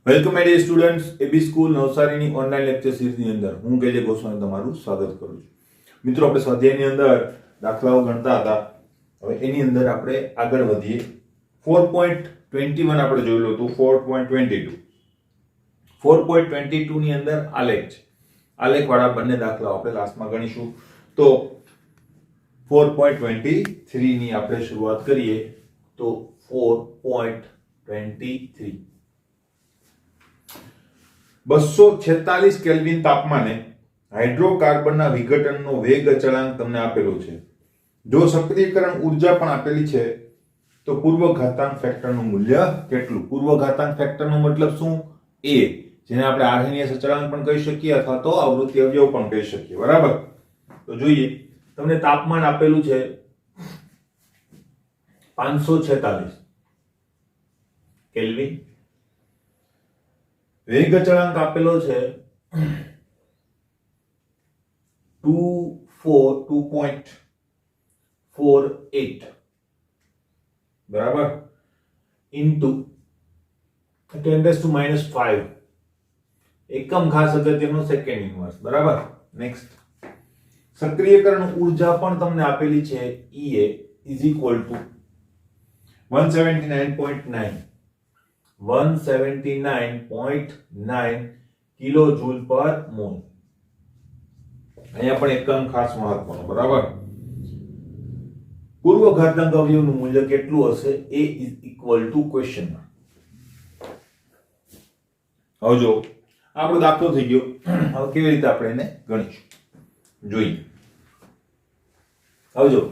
Welcome my dear students AB school નવસારીની online lecture સિરીઝની અંદર હું કેજે ગોસ્વામી તમારું સ્વાગત કરું છું. મિત્રો, આપણે સ્વાધ્યાયની અંદર દાખલાઓ ગણતા હતા. હવે એની અંદર આપણે આગળ વધીએ. 4.21 આપણે જોયેલું હતું. 4.22 ની અંદર આલેખ છે. આલેખ વાળા બંને દાખલાઓ આપણે લાસ્ટમાં ગણીશું. તો 4.23 ની આપણે શરૂઆત કરીએ. તો 4.23 246 કેલ્વિન તાપમાને હાઇડ્રોકાર્બનના વિઘટનનો વેગ અચળાંક તમને આપેલો છે. જો સક્રિયકરણ ઉર્જા પણ આપેલી છે તો પૂર્વ ઘાતાંક ફેક્ટરનું મૂલ્ય કેટલું? પૂર્વ ઘાતાંક ફેક્ટરનો મતલબ શું? એ, જેને આપણે આર્હેનિયસ અચળાંક પણ કહી શકીએ અથવા તો આવૃત્તિ અવયવ પણ કહી શકીએ. બરાબર? તો જોઈએ, તમને તાપમાન આપેલું છે 546 કેલ્વિન, વેગ અચળાંક આપેલો છે 2.48 બરાબર, ઇન્ટુ 10⁻⁵ એકમ ખાસ અગત્યનો સેકન્ડ ઇન્વર્સ. બરાબર. નેક્સ્ટ, સક્રિયકરણ ઉર્જા પણ તમને આપેલી છે. EA is equal to 179.9 kilo joule પર મોલ. અહીંયા પણ એકમ ખાસ મહત્વનો. બરાબર. પૂર્વ ઘાતાંક અવયવનું મૂલ્ય કેટલું હશે? A is equal to question mark. હવે જો આપણો દાખલો થઈ ગયો. હવે કેવી રીતે આપણે એને ગણીશું જોઈએ. હવે જો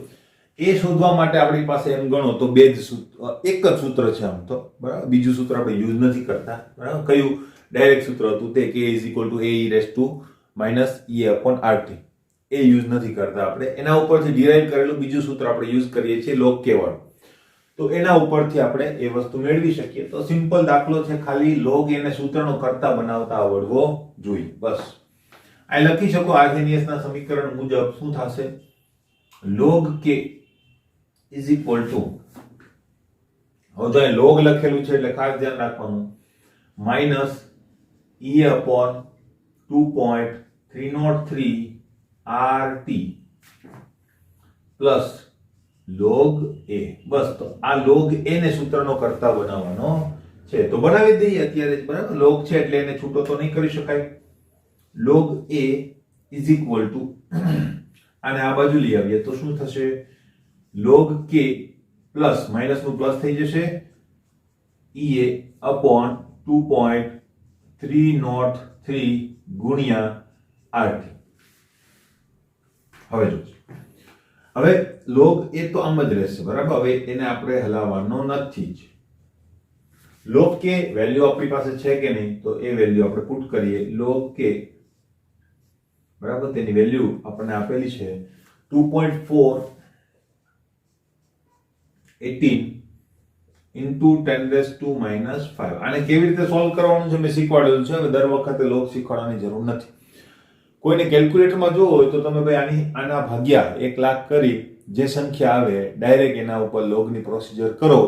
એ શોધવા માટે આપણી પાસે એમ ગણો તો બે જ સૂત્ર, એક જ સૂત્ર છે આમ તો. બરાબર. બીજું સૂત્ર આપણે યુઝ નથી કરતા. બરાબર. કયું ડાયરેક્ટ સૂત્ર હતું તે? K = AE-EA/RT. એ યુઝ નથી કરતા આપણે. એના ઉપરથી ડિરાઈવ કરેલું બીજું સૂત્ર આપણે યુઝ કરીએ છીએ, log K વાળું. તો એના ઉપરથી આપણે એ વસ્તુ મેળવી શકીએ. તો સિમ્પલ દાખલો છે, ખાલી log એને સૂત્રનો કરતા બનાવતા આવડવો જોઈએ. બસ આ લખી શકો. આર્હેનિયસના સમીકરણ મુજબ શું થશે? log K is equal to, હવે તો અહીં log લખેલું છે એટલે ખાસ ધ્યાન રાખવાનું, minus E/2.303 RT plus log A. બસ, તો આ log A ને સૂત્રનો કરતા બનાવવાનો છે. તો બનાવી દઈએ અત્યારે જ. બરાબર. log છે એટલે એને છૂટો તો નહીં કરી શકાય. log A is equal to, આને આ બાજુ લઈ આવીએ તો શું થશે? log K પ્લસ માઇનસ નું પ્લસ થઈ જશે, EA/2.303 ગુણ્યા RT. હવે જો, હવે log A તો આમ જ રહેશે. બરાબર. હવે એને આપણે હલાવવાનો નથી જ. log K વેલ્યુ આપણી પાસે છે કે નહીં? તો એ વેલ્યુ આપણે પુટ કરીએ. log K બરાબર, તેની વેલ્યુ આપણને આપેલી છે 2.418 into 10⁻⁵. આને કેવી રીતે સોલ્વ કરવાનું છે મેં શીખવાડેલું છે. હવે દર વખતે log શીખવાડવાની જરૂર નથી. કોઈને કેલ્ક્યુલેટરમાં જોવો હોય તો તમે ભાઈ આના ભાગ્યા 1,00,000 કરી જે સંખ્યા આવે ડાયરેક્ટ એના ઉપર logની પ્રોસિજર કરો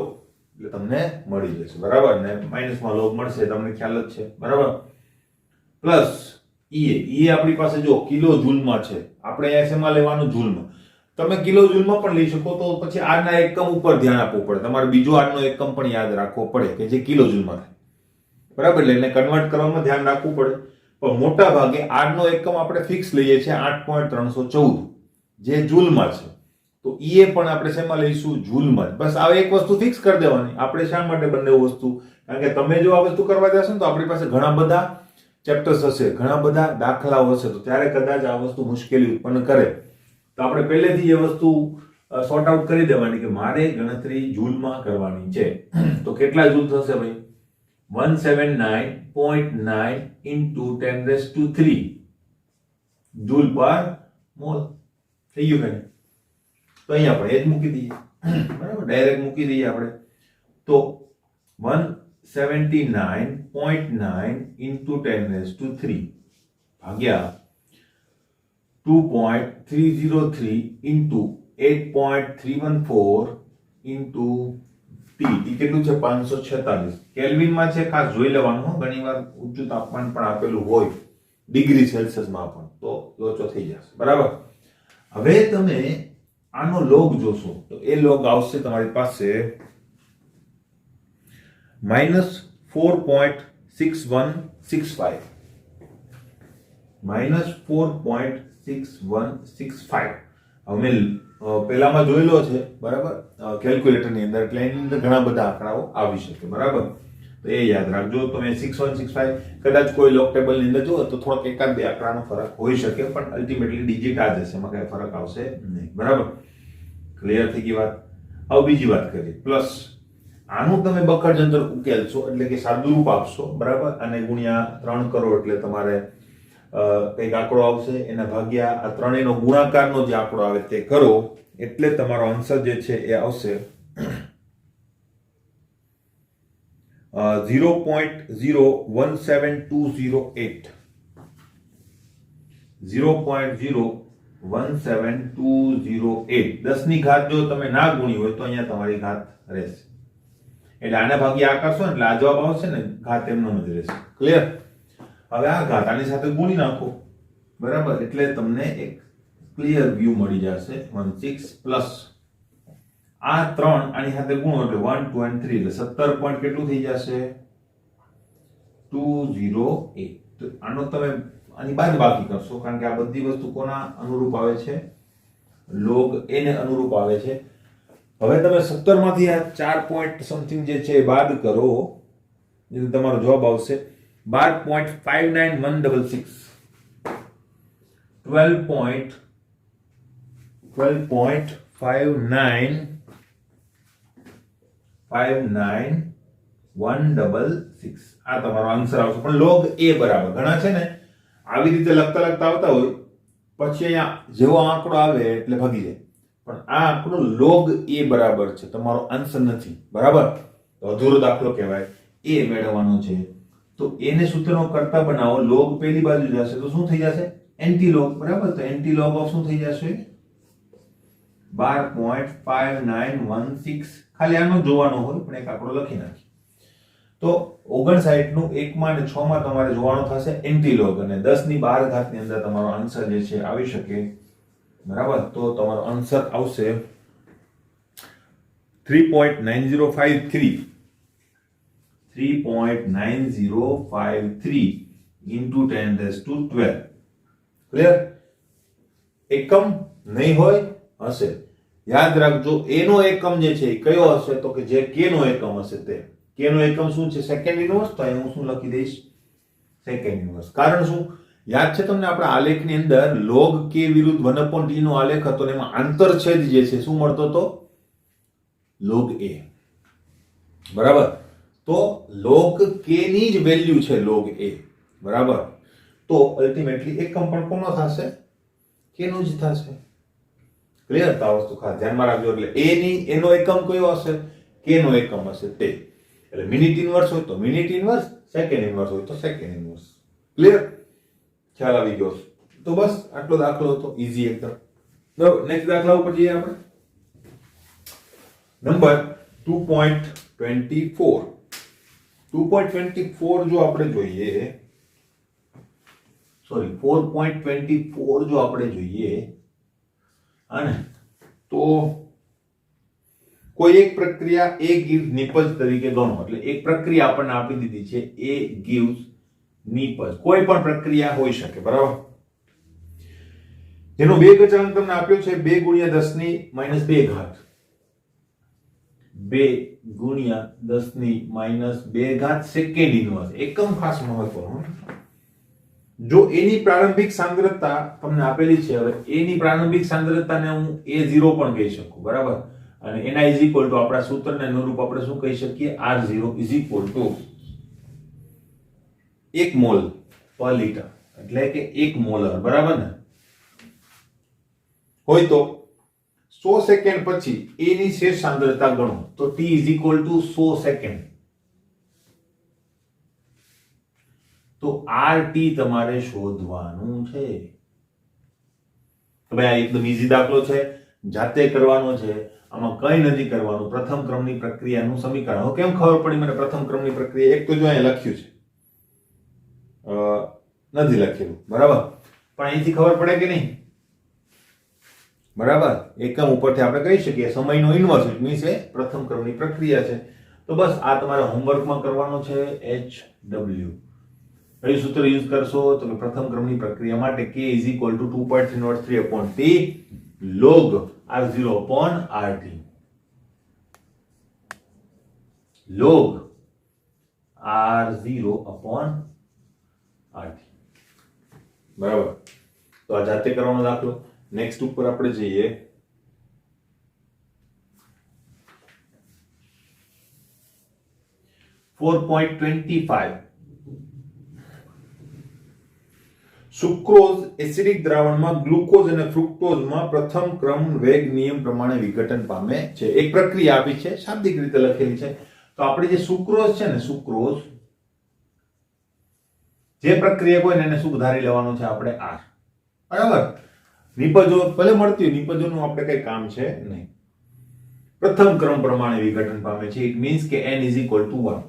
એટલે તમને મળી જશે. બરાબર. ને માઇનસમાં log મળશે, તમને ખ્યાલ જ છે. બરાબર. પ્લસ EA આપણી પાસે જો કિલો જૂલમાં છે. આપણે અહીંયા શેમાં લેવાનું? જૂલમાં. તમે કિલો જૂલમાં પણ લઈ શકો. તો પછી આના એકમ ઉપર ધ્યાન આપવું પડે. તમારે બીજો આનો એકમ પણ યાદ રાખવો પડે કે જે કિલો જૂલમાં થાય. બરાબર. એટલે એને કન્વર્ટ કરવામાં ધ્યાન રાખવું પડે. પણ મોટા ભાગે આનો એકમ આપણે ફિક્સ લઈએ છીએ 8.314 જે જૂલમાં છે. તો EA પણ આપણે શેમાં લઈશું? જૂલમાં. બસ આ એક વસ્તુ ફિક્સ કરી દેવાની. આપણે શા માટે બંને વસ્તુ? કારણ કે તમે જો આ વસ્તુ કરવા જશો ને તો આપણી પાસે ઘણા બધા ચેપ્ટર્સ હશે, ઘણા બધા દાખલાઓ હશે. તો ત્યારે કદાચ આ વસ્તુ મુશ્કેલી ઉત્પન્ન કરે. તો આપણે પહેલેથી એ વસ્તુ સોર્ટ આઉટ કરી દેવાની કે મારે ગણતરી જૂલમાં કરવાની છે. તો કેટલા જૂલ થશે ભાઈ? 179.9 into 10⁻³ જૂલ પર મોલ. થઈ ગયું કે? તો અહીંયા આપણે એ જ મૂકી દઈએ. બરાબર. ડાયરેક્ટ મૂકી દઈએ આપણે. તો 179.9 into 10⁻³ ભાગ્યા 2.303 into 8.314 into t ટી કેટલું છે 546 કેલ્વિનમાં છે, ખાસ જોઈ લેવાનું હો, ઘણીવાર ઊંચું તાપમાન પણ આપેલું હોય ડિગ્રી સેલ્સિયસમાં પણ તો લોચો થઈ જશે, બરાબર. હવે તમે આનો લોગ જોશો તો એ લોગ આવશે તમારી પાસે -4.6165 -4.6165. હવે પહેલામાં જોયેલો છે, બરાબર, કેલ્ક્યુલેટરની અંદર, એટલે એની અંદર ઘણા બધા આંકડાઓ આવી શકે, બરાબર. તો એ યાદ રાખજો. તમે 6165 કદાચ કોઈ લોક ટેબલની અંદર જુઓ તો થોડોક એકાદ બે આંકડાનો ફરક હોઈ શકે, પણ અલ્ટિમેટલી ડિજિટ આ જ હશે, એમાં કઈ ફરક આવશે નહીં, બરાબર. ક્લિયર થઈ ગઈ વાત. હવે બીજી વાત કરીએ, પ્લસ આનું તમે બખડજંતર ઉકેલશો એટલે કે સાદુરૂપ આપશો, બરાબર, અને ગુણ્યા 3 કરો એટલે તમારે કંઈક આંકડો આવશે, એના ભાગ્યા આ ત્રણેયનો ગુણાકારનો જે આંકડો આવે તે કરો એટલે તમારો આન્સર જે છે એ આવશે 0.017208. 0.017208. 10 ની ઘાત જો તમે ના ગુણી હોય તો અહીંયા તમારી ઘાત રહેશે, એટલે આના ભાગ્યા આ કરશો એટલે આ જવાબ આવશે ને, ઘાત એમનો જ રહેશે. ક્લિયર? હવે આ ઘાત આની સાથે ગુણી નાખો, બરાબર, એટલે તમને એક ક્લિયર વ્યૂ મળી જશે. 16 પ્લસ આ 3 આની સાથે ગુણો એટલે 1 2 અને 3 એટલે 17 પોઈન્ટ કેટલું થઈ જશે 208. તો આનો તમે આની બાદબાકી કરશો, કારણ કે આ બધી વસ્તુ કોના અનુરૂપ આવે છે? લોગ a ને અનુરૂપ આવે છે. હવે તમે 17 માંથી આ 4 પોઈન્ટ સમથિંગ જે છે એ બાદ કરો એટલે તમારો જવાબ આવશે 12.59166. 12.59166 આ તમારો આન્સર આવશે. પણ લોગ a બરાબર ઘણા છે ને આવી રીતે લખતા આવતા હોય, પછી અહીંયા જેવો આંકડો આવે એટલે ભાગી જાય, પણ આ આંકડો લોગ a બરાબર છે, તમારો આન્સર નથી, બરાબર. તો અધૂરો દાખલો કહેવાય. a મેળવવાનો છે તો a ને સૂત્રનો કરતા બનાવો, લોગ પેલી બાજુ જશે તો શું થઈ જશે? એન્ટી લોગ, બરાબર. તો એન્ટી લોગ ઓફ શું થઈ જશે? 12.5916. ખાલી આનો જોવાનો હોય, પણ એક આંકડો લખી નાખી તો 59 નું 1 માં અને 6 માં તમારે જોવાનો થશે એન્ટી લોગ, અને 10 ની 12 ઘાતની અંદર તમારો આન્સર જે છે આવી શકે, બરાબર. તો તમારો આન્સર આવશે 3.9053. 3.9053 into 10⁻². ક્લિયર? એકમ નહીં હોય, હશે. યાદ રાખજો, a નો એકમ જે છે એ કયો હશે? તો કે જે k નો એકમ હશે તે. k નો એકમ શું છે? Second inverse. તો અહીં હું શું લખી દઈશ? Second inverse. કારણ શું? યાદ છે તમને આપણા આલેખની અંદર log k વિરુદ્ધ 1/t નો આલેખ હતો ને એમાં આંતરછેદ જે છે શું મળતો હતો? log a, બરાબર. તો log k ની જ વેલ્યુ છે log a, બરાબર. તો અલ્ટિમેટલી એકમ પણ કોનો થશે? k નો જ થશે. ક્લિયર? તો આ વસ્તુ ખાસ ધ્યાનમાં રાખજો. એટલે a ની એનો એકમ કયો હશે? k નો એકમ હશે તે. એટલે મિનિટ ઇન્વર્સ હોય તો મિનિટ ઇન્વર્સ, સેકન્ડ ઇન્વર્સ હોય તો સેકન્ડ ઇન્વર્સ. ક્લિયર? ખ્યાલ આવી ગયો? તો બસ આટલો દાખલો હતો, ઈઝી એકદમ. નેક્સ્ટ દાખલા ઉપર જઈએ આપણે. નંબર 2.24. 2.24 જો આપણે જોઈએ, સોરી 4.24 જો આપણે જોઈએ, અને તો કોઈ એક પ્રક્રિયા A gives nipples તરીકે ગણો. એટલે એક પ્રક્રિયા આપણને આપી દીધી છે A gives nipples. કોઈ પણ પ્રક્રિયા હોઈ શકે, બરાબર. જેનો વેગ અચળાંક તમને આપ્યો છે 2 × 10⁻2 ઘાત. 2 × 10⁻2 ઘાત સેકન્ડ ઇન્વર્સ. એકમ ખાસ મહત્વનો. જો a ની પ્રારંભિક સાંદ્રતા તમને આપેલી છે, હવે a ની પ્રારંભિક સાંદ્રતાને હું a0 પણ કહી શકું, બરાબર. અને એના ઇઝ ઇક્વલ ટુ આપણા સૂત્રને અનુરૂપ આપણે શું કહી શકીએ? R0 is equal to 1 mall પર લિટર, એટલે કે 1 મોલર, બરાબર ને. હોય તો 100 સેકન્ડ પછી a ની શેષ સાંદ્રતા ગણો તો t is equal to 100 second. તો RT તમારે શોધવાનું છે. તો ભાઈ આ એકદમ ઈઝી દાખલો છે. જાતે કરવાનો છે, આમાં કંઈ નથી કરવાનું. પ્રથમ ક્રમની પ્રક્રિયાનું સમીકરણ. હવે કેમ ખબર પડી મને પ્રથમ ક્રમની પ્રક્રિયા? એક તો જો અહીંયા લખ્યું છે, નથી લખેલું, બરાબર, પણ અહીંથી ખબર પડે કે નહીં? બરાબર, એકમ ઉપરથી આપણે કહી શકીએ સમયનો ઇન્વર્સ, ઇટ મીન્સ એ પ્રથમ ક્રમની પ્રક્રિયા છે. તો બસ આ તમારે હોમવર્કમાં કરવાનો છે. HW કયું સૂત્ર યુઝ કરશો? તો કે પ્રથમ ક્રમની પ્રક્રિયા માટે K = 2.303/T log R0/RT. log R0/RT. બરાબર, તો આ જાતે કરવાનો દાખલો. નેક્સ્ટ ઉપર આપણે જઈએ. .25 સુક્રોઝ એસિડિક દ્રાવણમાં ગ્લુકોઝ અને ફ્રુક્ટોઝમાં પ્રથમ ક્રમ વેગ નિયમ પ્રમાણે વિઘટન પામે છે. એક પ્રક્રિયા આપી છે, શાબ્દિક રીતે લખેલી છે. તો આપણે જે સુક્રોઝ છે ને, સુક્રોઝ જે પ્રક્રિયા કોઈ ને એને શું ધારી લેવાનું છે આપણે? R. બરાબર, નિપજો ભલે મળતી હોય, નિપજોનું આપણે કઈ કામ છે નહીં. પ્રથમ ક્રમ પ્રમાણે વિઘટન પામે છે. ઇટ મીન્સ કે n = 1,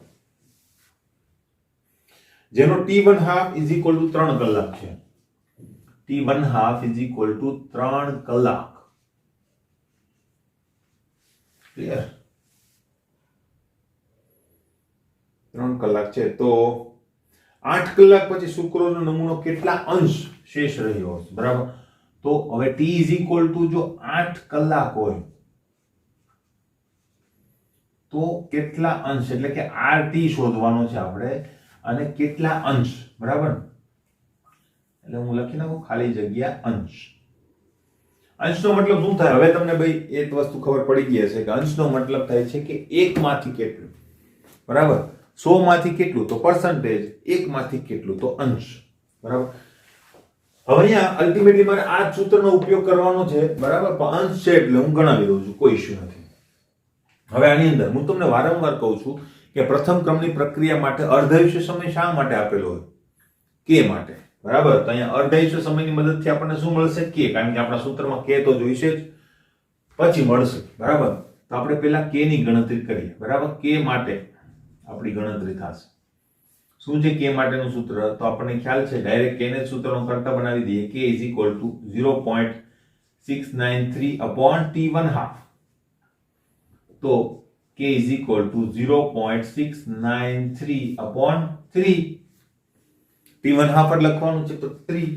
જેનો t1/2 = 3 કલાક છે. t1/2 = 3 કલાક. ક્લિયર? 3 કલાક છે તો 8 કલાક પછી સુક્રોઝનો નમૂનો કેટલા અંશ શેષ રહ્યો હશે? બરાબર, તો હવે t = જો 8 કલાક હોય તો કેટલા અંશ, એટલે કે RT શોધવાનો છે આપણે, અને કેટલા અંશ. બરાબર, એટલે હું લખી નાખું ખાલી જગ્યા અંશ. અંશનો મતલબ શું થાય? હવે તમને ભાઈ એક વસ્તુ ખબર પડી ગઈ હશે કે અંશનો મતલબ થાય છે કે 1 માંથી કેટલું. બરાબર, 100 માંથી કેટલું તો પર્સન્ટેજ, 1 માંથી કેટલું તો અંશ. બરાબર, હવે અહીંયા અલ્ટિમેટલી મારે આ સૂત્રનો ઉપયોગ કરવાનો છે. બરાબર, પણ અંશ છે એટલે હું ગણાવી દઉં છું, કોઈ ઇશ્યુ નથી. હવે આની અંદર હું તમને વારંવાર કહું છું કે પ્રથમ ક્રમની પ્રક્રિયા માટે અર્ધાયુષ્ય સમય શા માટે આપેલો હોય? K માટે. બરાબર, તો અહીંયા અર્ધાયુષ્ય સમયની મદદથી આપણને શું મળશે? K, કારણ કે આપણા સૂત્રમાં K તો જોઈશે જ, પછી મળશે. બરાબર, તો આપણે પહેલા K ની ગણતરી કરીએ. બરાબર, K માટે આપણી ગણતરી થશે. શું છે K માટેનું સૂત્ર? તો આપણને ખ્યાલ છે, ડાયરેક્ટ K ને સૂત્રનો કરતા બનાવી દઈએ. K = 0.693/T1/2. તો K = 0.693/3. T1/2 પર લખવાનું છે તો 3.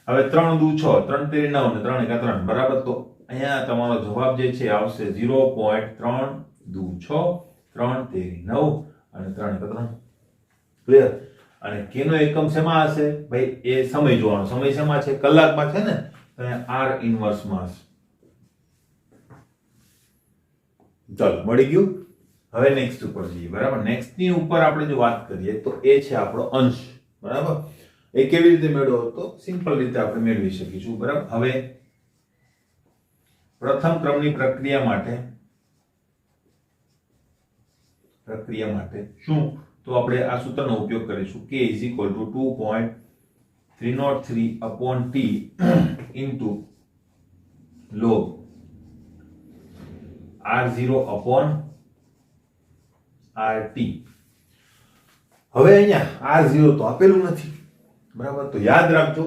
હવે 3 દુ 6, 3 તેરી 9 ને 3 એકા 3. બરાબર, તો અહીંયા તમારો જવાબ જે છે આવશે 0.3 દુ 6, 3 તેરી 9 અને 3 એકા 3. ક્લિયર? અને K નો એકમ શેમાં હશે ભાઈ? એ સમય જોવાનો. સમય શેમાં છે? કલાકમાં છે ને, તો અહીંયા R ઇન્વર્સ માં હશે. ચાલો, મળી ગયું. હવે નેક્સ્ટ ઉપર જઈએ. બરાબર, નેક્સ્ટ ની ઉપર આપણે જો વાત કરીએ તો એ છે આપણો અંશ. બરાબર, એ કેવી રીતે મેળવો? તો સિમ્પલ રીતે આપણે મેળવી શકીશું. બરાબર, હવે પ્રથમ ક્રમની પ્રક્રિયા માટે શું? તો આપણે આ સૂત્રનો ઉપયોગ કરીશું. K = 2.303/T log R0/RT. હવે અહીંયા R0 તો આપેલું નથી. બરાબર, તો યાદ રાખજો,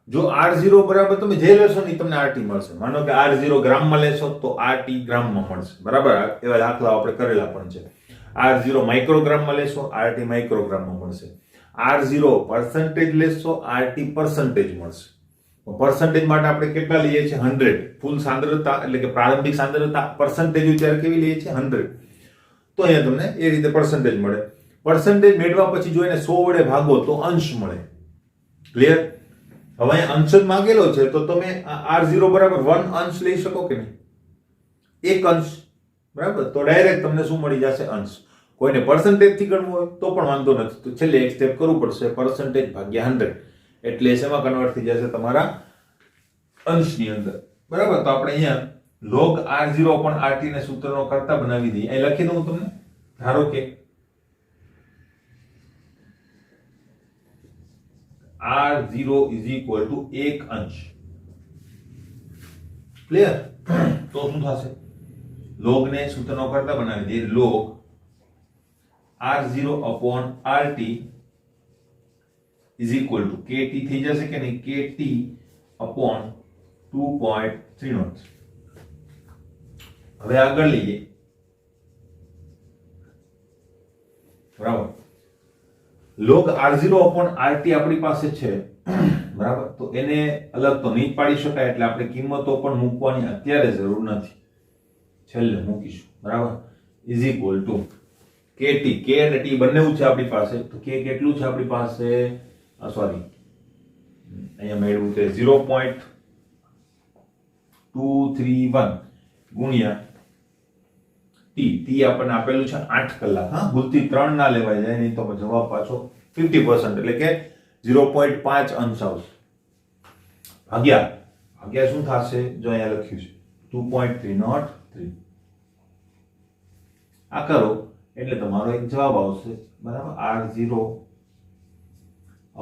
જો R0 બરાબર તમે જે લેશો ને તમને RT મળશે. માનો કે R0 ગ્રામમાં લેશો તો RT ગ્રામમાં મળશે. બરાબર, એવા દાખલા આપણે કરેલા પણ છે. R0 માઇક્રોગ્રામમાં લેશો, RT માઇક્રોગ્રામમાં મળશે. R0 પર્સન્ટેજ લેશો, RT પર્સન્ટેજ મળશે. પર્સન્ટેજ માટે આપણે કેટલા લઈએ છીએ? 100. ફૂલ સાંદ્રતા એટલે કે પ્રારંભિક સાંદ્રતા પર્સન્ટેજ ત્યારે કેવી લઈએ છીએ? 100. તો અહીંયા તમને એ રીતે પર્સન્ટેજ મળે. પર્સન્ટેજ મેળવ્યા પછી જો એને 100 વડે ભાગો તો અંશ મળે. ક્લિયર? હવે અહીંયા અંશ જ માંગેલો છે તો તમે R0 બરાબર 1 અંશ લઈ શકો કે નહીં? 1 અંશ. બરાબર, તો ડાયરેક્ટ તમને શું મળી જશે? અંશ. કોઈને પર્સન્ટેજ થી ગણવું હોય તો પણ વાંધો નથી, તો છેલ્લે એક સ્ટેપ કરવું પડશે, પર્સન્ટેજ ભાગ્યા 100, એટલે શેમાં કન્વર્ટ થઈ જશે? તમારા અંશની અંદર. બરાબર, તો આપણે અહીંયા log R0/RT ને સૂત્રનો કરતા બનાવી દઈએ. અહીં લખી દઉં તમને. ધારો કે R0 = 1 અંશ. ક્લિયર? તો શું થશે? log ને સૂત્રનો કરતા બનાવી દઈએ. log r0 upon rt is equal to kt થઈ જશે કે નહીં? kt upon 2.30. હવે આગળ લઈએ. બરાબર, log r0 upon rt આપણી પાસે છે. બરાબર, તો એને અલગ તો નહીં પાડી શકાય, એટલે આપણે કિંમતો પણ મૂકવાની અત્યારે જરૂર નથી, છેલ્લે મૂકીશું. બરાબર, is equal to kt, k અને t બંને છે આપણી પાસે. તો k કેટલું છે આપણી પાસે? સોરી, અહીંયા મેળવું છે 0.231 ગુણ્યા t. t આપણને આપેલું છે 8 કલાક. હા, ભૂલથી 3 ના લેવાય જાય, નહીં તો જવાબ પાછો 50%, એટલે કે 0.5 અંશ આવશે. ભાગ્યા શું થશે? જો અહીંયા લખ્યું છે 2.303. આ કરો એટલે તમારો એક જવાબ આવશે. બરાબર, r0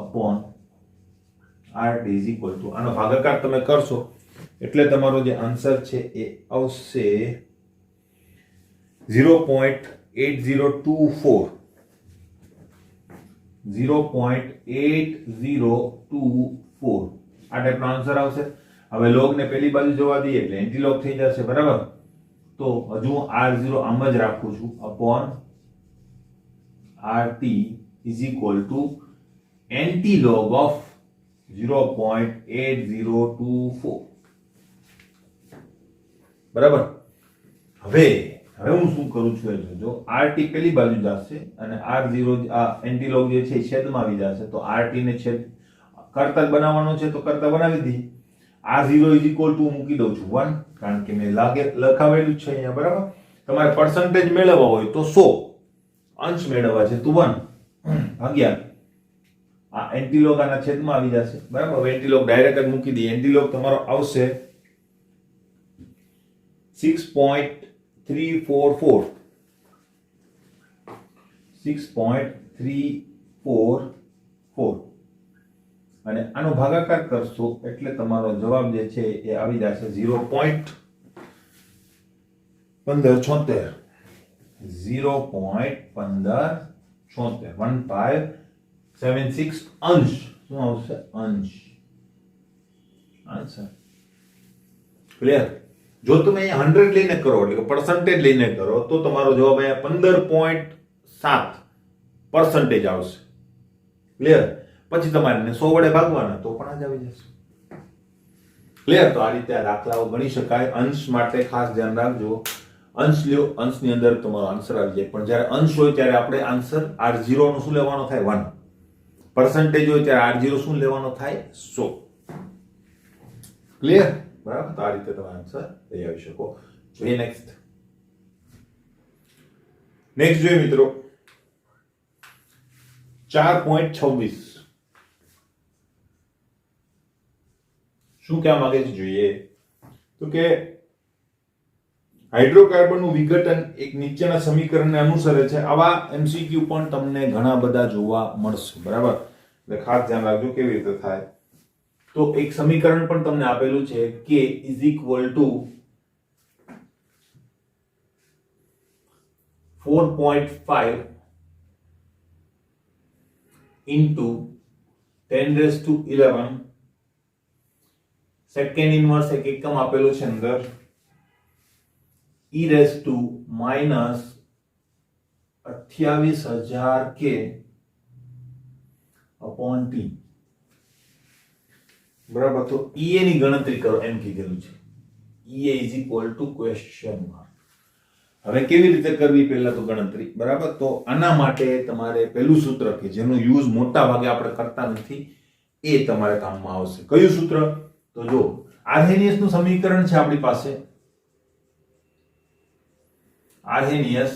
upon rt is equal to, આનો ભાગાકાર તમે કરશો એટલે તમારો જે આન્સર છે એ આવશે 0.8024. 0.8024 આ ટાઈપનો આન્સર આવશે. હવે log ને પેલી બાજુ જવા દઈએ એટલે એન્ટીલોગ થઈ જશે. બરાબર, તો હજુ r0 આમ જ રાખું છું upon rt is equal to antilog of 0.8024. બરાબર, હવે હું શું કરું છું એ જોજો. rt પેલી બાજુ જશે અને r0 આ એન્ટીલોગ જે છે છેદમાં આવી જશે. તો rt ને છેદ કરતા બનાવવાનો છે તો કરતા બનાવી દઈએ. r0 is equal to મૂકી દઉં છું 1, કારણ કે મેં લખાવેલું છે અહીંયા. બરાબર, તમારે પર્સન્ટેજ મેળવવા હોય તો 100, અંશ મેળવવા છે તો 1 ભાગ્યા આ એન્ટીલોગ આના છેદમાં આવી જશે. બરાબર, હવે એન્ટીલોગ ડાયરેક્ટ જ મૂકી દઈએ. એન્ટીલોગ તમારો આવશે 6.344. 6.344 અને આનો ભાગાકાર કરશો એટલે તમારો જવાબ જે છે એ આવી જશે 0.1576. 0.1576 અંશ. શું આવશે? અંશ. Answer clear? જો તમે અહીંયા 100 લઈને કરો એટલે કે પર્સન્ટેજ લઈને કરો તો તમારો જવાબ અહીંયા 15.7% આવશે. ક્લિયર? પછી તમારે 100 વડે ભાગવાના તો પણ જ આવી જશે. ક્લિયર? તો આ રીતે આ દાખલાઓ ગણી શકાય. અંશ માટે ખાસ ધ્યાન રાખજો. અંશ લ્યો, અંશની અંદર તમારો આન્સર આવી જાય. પણ જ્યારે અંશ હોય ત્યારે આપણે આન્સર r0 નો શું લેવાનો થાય? 1. પર્સન્ટેજ હોય ત્યારે r0 શું લેવાનો થાય? 100. ક્લિયર? બરાબર, તો આ રીતે તમે આન્સર લઈ આવી શકો. જોઈએ નેક્સ્ટ જોઈએ મિત્રો 4.26. શું કહેવા માંગે છે જોઈએ તો કે હાઇડ્રોકાર્બનનું વિઘટન એક નીચેના સમીકરણને અનુસરે છે. આવા એમસીક્યુ પણ તમને ઘણા બધા જોવા મળશે. બરાબર, એટલે ખાસ ધ્યાન રાખજો કેવી રીતે થાય. તો એક સમીકરણ પણ તમને આપેલું છે k is equal to 4.5 into 10⁻11 second inverse એક એકમ આપેલું છે અંદર e−28,000 k upon t. બરાબર, તો ea ની ગણતરી કરો એમ કીધેલું છે. ea is equal to question mark. હવે કેવી રીતે કરવી પહેલા તો ગણતરી. બરાબર, તો આના માટે તમારે પહેલું સૂત્ર કે જેનો યુઝ મોટા ભાગે આપણે કરતા નથી એ તમારે કામમાં આવશે. કયું સૂત્ર? તો જો આર્હેનિયસ નું સમીકરણ છે આપણી પાસે. આર્હેનિયસ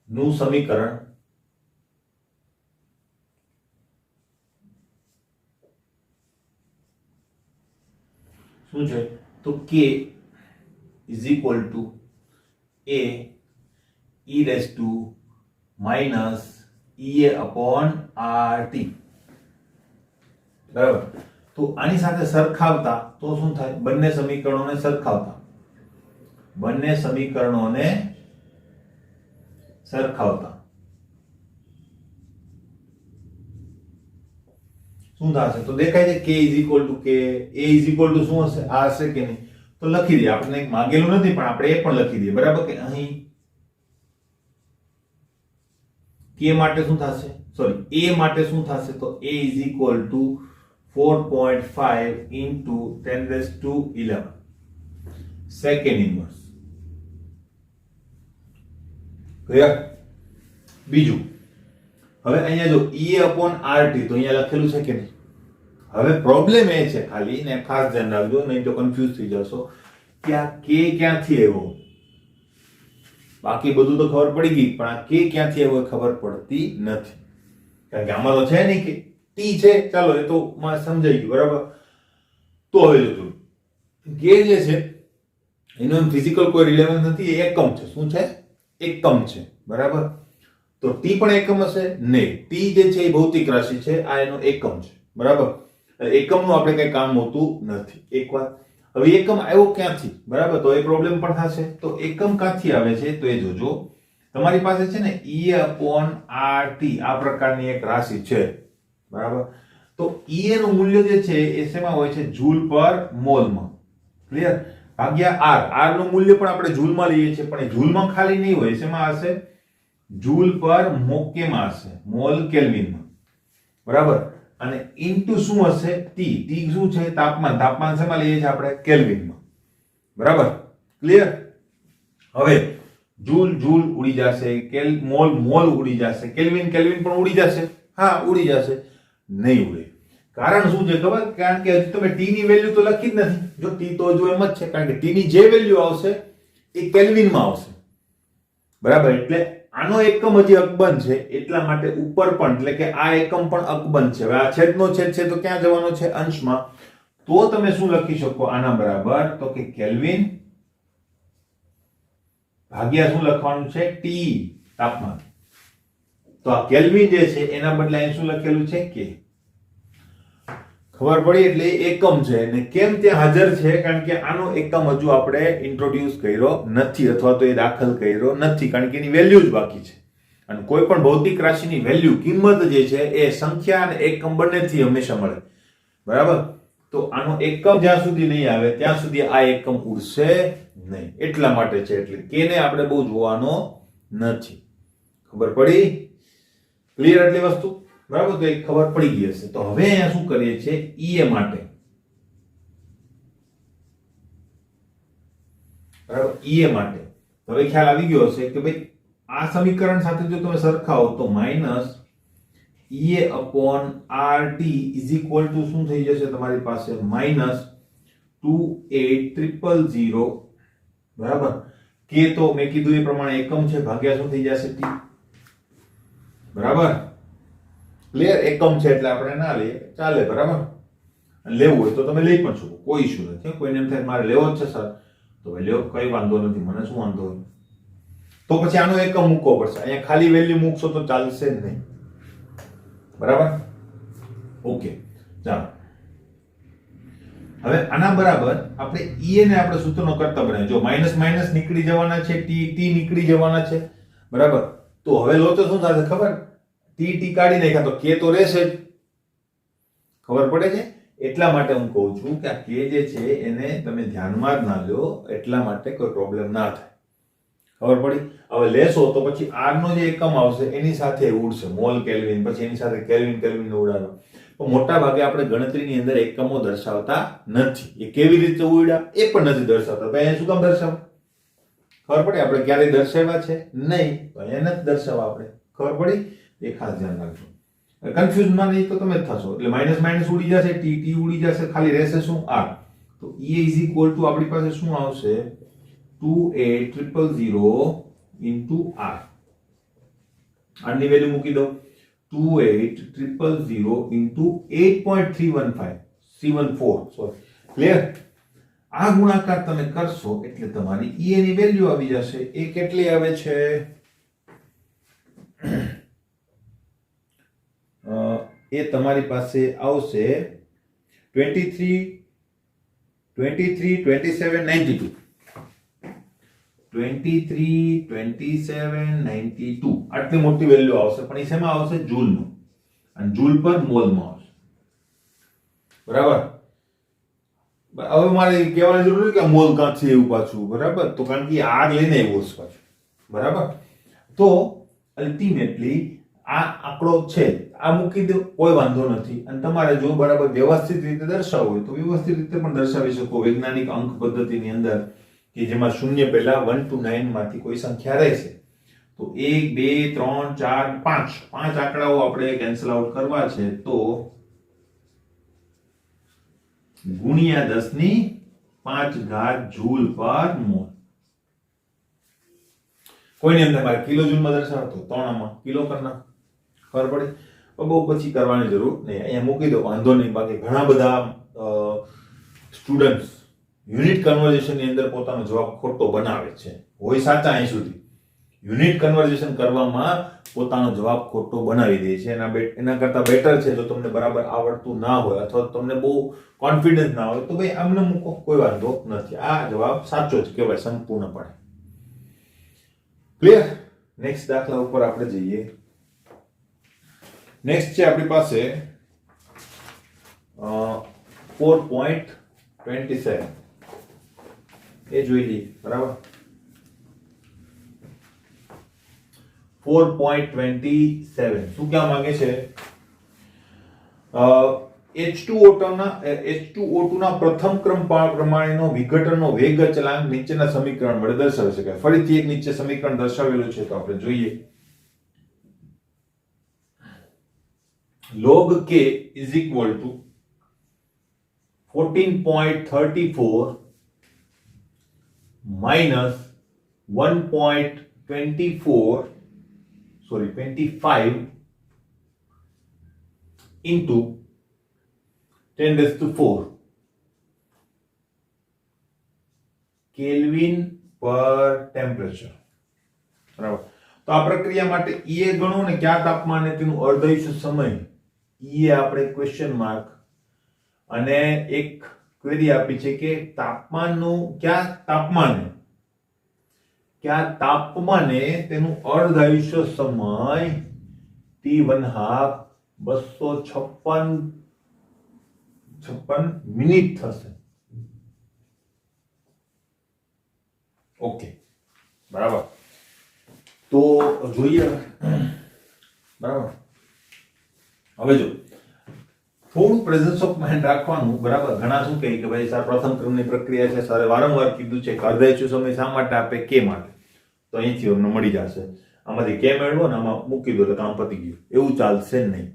નું સમીકરણ શું છે? તો k is equal to a e−ea upon rt. બરાબર, તો આની સાથે સરખાવતા તો શું થાય? બંને સમીકરણોને સરખાવતા, બંને સમીકરણોને સરખાવતા શું થશે? તો દેખાય છે k = k, a = શું હશે? આ હશે કે નહીં? તો લખી દઈએ, આપણે માંગેલું નથી પણ આપણે એ પણ લખી દઈએ, બરાબર? કે અહીં k માટે શું થશે? સોરી, a માટે શું થશે? તો a = 4.5 × 10⁻11 સેકન્ડ ઇન્વર્સ. ક્લિયર? બીજું, હવે અહીંયા જો E/RT તો અહીંયા લખેલું છે કે નહીં? હવે પ્રોબ્લેમ એ છે, ખાલી ને ખાસ ધ્યાન રાખજો, નહીં તો કન્ફ્યુઝ થઈ જશો કે આ k ક્યાંથી આવ્યો. બાકી બધું તો ખબર પડી ગઈ, પણ આ k ક્યાંથી આવ્યો ખબર પડતી નથી. કારણ કે આમાં તો છે નહીં કે t છે, ચાલો એ તો સમજાઈ ગયું, બરાબર? તો હવે જોજો, k જે છે એનો ફિઝિકલ કોઈ રિલેવન્સ નથી, એ એકમ છે. શું છે? એકમ છે, બરાબર? તો t પણ એકમ હશે? નહીં, t જે છે એ ભૌતિક રાશિ છે, આ એનો એકમ છે, બરાબર? એકમનું આપણે કઈ કામ હોતું નથી. એક વાત, હવે એકમ આવ્યો ક્યાંથી, બરાબર? તો એ પ્રોબ્લેમ પણ થશે. તો એકમ ક્યાંથી આવે છે તો એ જોજો. તમારી પાસે છે ને E/RT આ પ્રકારની એક રાશિ છે, બરાબર? તો E નું મૂલ્ય જે છે એ શેમાં હોય છે? જૂલ પર મોલમાં. ક્લિયર? ભાગ્યા r. r નું મૂલ્ય પણ આપણે જૂલમાં લઈએ છીએ, પણ એ જૂલમાં ખાલી નહીં હોય, શેમાં હશે? જૂલ પર મોકેમાં હશે, મોલ કેલ્વિનમાં, બરાબર? અને ઇન્ટુ શું હશે? t. t શું છે? તાપમાન. તાપમાન શેમાં લઈએ છીએ આપણે? કેલ્વિનમાં, બરાબર? ક્લિયર? હવે જૂલ જૂલ ઉડી જશે, મોલ મોલ ઉડી જશે, કેલ્વિન કેલ્વિન પણ ઉડી જશે. હા, ઉડી જશે? નહીં ઉડે. કારણ શું છે ખબર? કારણ કે હજી તમે t ની વેલ્યુ તો લખી જ નથી. જો t તો હજુ એમ જ છે, કારણ કે t ની જે વેલ્યુ આવશે એ કેલ્વિનમાં આવશે, બરાબર? એટલે આનો એકમ હજી અકબંધ છે, એટલા માટે ઉપર પણ, એટલે કે આ એકમ પણ અકબંધ છે. હવે આ છેદનો છેદ છે તો ક્યાં જવાનો છે? અંશમાં. તો તમે શું લખી શકો આના બરાબર? તો કે કેલ્વિન ભાગ્યા શું લખવાનું છે? t, તાપમાન. તો આ કેલ્વિન જે છે એના બદલે અહીં શું લખેલું છે? k. ખબર પડી? એટલે એકમ છે. અને કેમ ત્યાં હાજર છે? કારણ કે આનો એકમ હજુ આપણે ઇન્ટ્રોડ્યુસ કર્યો નથી, અથવા તો એ દાખલ કર્યો નથી, કારણ કે એની વેલ્યુ જ બાકી છે. અને કોઈ પણ ભૌતિક રાશિની વેલ્યુ, કિંમત જે છે એ સંખ્યા અને એકમ બંનેથી હંમેશા મળે, બરાબર? તો આનો એકમ જ્યાં સુધી નહીં આવે ત્યાં સુધી આ એકમ ઉડશે નહીં. એટલા માટે છે. એટલે કે ને આપણે બહુ જોવાનો નથી. ખબર પડી? ક્લિયર? એટલી વસ્તુ, બરાબર? તો એક ખબર પડી ગઈ હશે. તો હવે અહીંયા શું કરીએ છીએ? E માટે, બરાબર? E માટે હવે ખ્યાલ આવી ગયો હશે કે ભાઈ આ સમીકરણ સાથે જો તમે સરખાવો તો માઈનસ E/RT શું થઈ જશે તમારી પાસે? માઈનસ 28000, બરાબર? k તો મેં કીધું એ પ્રમાણે એકમ છે, ભાગ્યા શું થઈ જશે? t, બરાબર? ક્લિયર? એકમ છે એટલે આપણે ના લઈએ, ચાલે, બરાબર? લેવું હોય તો તમે લઈ પણ શકો, કોઈ ઇશ્યુ નથી. કોઈને એમ થાય મારે લેવો જ છે સર, તો લેવો, કઈ વાંધો નથી, મને શું વાંધો હોય? તો પછી આનો એકમ મૂકવો પડશે. અહીંયા ખાલી વેલ્યુ મૂકશો તો ચાલશે જ નહીં, બરાબર? ઓકે, ચાલો. હવે આના બરાબર આપણે E ને આપણે સૂત્રનો કરતા બનાવીએ. જો માઈનસ માઈનસ નીકળી જવાના છે, t નીકળી જવાના છે, બરાબર? તો હવે લો તો શું થશે ખબર? t કાઢી નાખ્યા તો k તો રહેશે જ. ખબર પડે છે? એટલા માટે હું કહું છું કે આ k જે છે એને તમે ધ્યાનમાં જ ના લો, એટલા માટે કોઈ પ્રોબ્લેમ ના થાય. ખબર પડી? હવે લેશો તો પછી r નો જે એકમ આવશે એની સાથે ઉડશે, મોલ કેલ્વિન, પછી એની સાથે કેલ્વિન કેલ્વિન ઉડાડો. તો મોટા ભાગે આપણે ગણતરીની અંદર એકમો દર્શાવતા નથી. એ કેવી રીતે ઉડ્યા એ પણ નથી દર્શાવતા. ભાઈ શું કામ દર્શાવ? ખબર પડી? આપણે ક્યારેય દર્શાવ્યા છે નહીં, તો અહીંયા નથી દર્શાવવા આપણે. ખબર પડી? એ ખાસ ધ્યાન રાખજો. કન્ફ્યુઝ ના નહીં તો તમે જ થશો. એટલે માઈનસ માઈનસ ઉડી જશે, t ઉડી જશે, ખાલી રહેશે શું? r. તો E આપણી પાસે શું આવશે? 28000 r. r ની વેલ્યુ મૂકી દો. 28000 8.315 સોરી. ક્લિયર? આ ગુણાકાર તમે કરશો એટલે તમારી E ની વેલ્યુ આવી જશે. એ કેટલી આવે છે? એ તમારી પાસે આવશે 23, 23, 27, 92. 23, 27, 92 આટલી મોટી વેલ્યુ આવશે, પણ એ શેમાં આવશે? જૂલનું, અને જૂલ પર મોલમાં આવશે. બરાબર. હવે મારે કહેવાની જરૂર નથી કે મોલ કાં છે એવું પાછું. બરાબર, તો કારણ કે આર લઈને આવ્યો છે પાછું. બરાબર, તો અલ્ટિમેટલી આ આંકડો છે, આ મૂકી દો, કોઈ વાંધો નથી. અને તમારે જો બરાબર વ્યવસ્થિત રીતે દર્શાવવું હોય તો વ્યવસ્થિત રીતે પણ દર્શાવી શકો વૈજ્ઞાનિક અંક પદ્ધતિની અંદર, કે જેમાં શૂન્ય પહેલા 1 to 9 માંથી કોઈ સંખ્યા રહેશે તો 1, 2, 3, 4, 5 પાંચ આંકડાઓ આપણે કેન્સલ આઉટ કરવા છે, તો ગુણ્યા 10 ની 5 ઘાત જૂલ પર મોલ. કોઈની અંદર મારે કિલો જૂલમાં દર્શાવતો 3 માં કિલો કરના ખબર પડે. બહુ પછી કરવાની જરૂર નહીં, અહીંયા મૂકી દો, વાંધો નહીં. બાકી ઘણા બધા સ્ટુડન્ટ્સ યુનિટ કન્વર્ઝેશન ની અંદર પોતાનો જવાબ ખોટો બનાવે છે, હોય સાચા અહીં સુધી. યુનિટ કન્વર્ઝેશન કરવામાં પોતાનો જવાબ ખોટો બનાવી દે છે. એના કરતા બેટર છે જો તમને બરાબર આવડતું ના હોય અથવા તમને બહુ કોન્ફિડન્સ ના હોય તો ભાઈ આમને મૂકો, કોઈ વાંધો નથી. આ જવાબ સાચો જ કહેવાય સંપૂર્ણપણે. ક્લિયર? નેક્સ્ટ દાખલા ઉપર આપણે જઈએ. નેક્સ્ટ છે આપણી પાસે 4.27 એ જોઈ લઈએ. બરાબર, 4.27 શું કહેવા માંગે છે? H2O2 ના પ્રથમ ક્રમ પ્રમાણેનો વિઘટનનો વેગ અચળાંક નીચેના સમીકરણ વડે દર્શાવી શકાય. ફરીથી એક નીચે સમીકરણ દર્શાવેલું છે તો આપણે જોઈએ. log k is equal to 14.34 minus 25 into 10 raised to 4 kelvin પર ટેમ્પરેચર. બરાબર, તો આ પ્રક્રિયા માટે E ગણો ને કયા તાપમાને તેનું અર્ધાયુષ્ય સમય. E આપણે ક્વેશ્ચન માર્ક અને એક ક્વેરી આપી છે કે તાપમાનનું કયા તાપમાને તેનું અર્ધાયુષ્ય સમય T1/2 256 મિનિટ થશે. ઓકે, બરાબર. તો જોઈએ. બરાબર, હવે જો થોડું પ્રેઝન્સ ઓફ માઇન્ડ રાખવાનું. બરાબર, ઘણા શું કહે કે ભાઈ સર પ્રથમ ક્રમની પ્રક્રિયા છે, સરે વારંવાર કીધું છે કે અર્ધાયુષ્ય સમય શા માટે આપે? કે માટે. તો અહીંથી અમને મળી જશે, આમાંથી કે મેળવો ને આમાં મૂકી દો એટલે કામ પતી ગયું. એવું ચાલશે નહીં.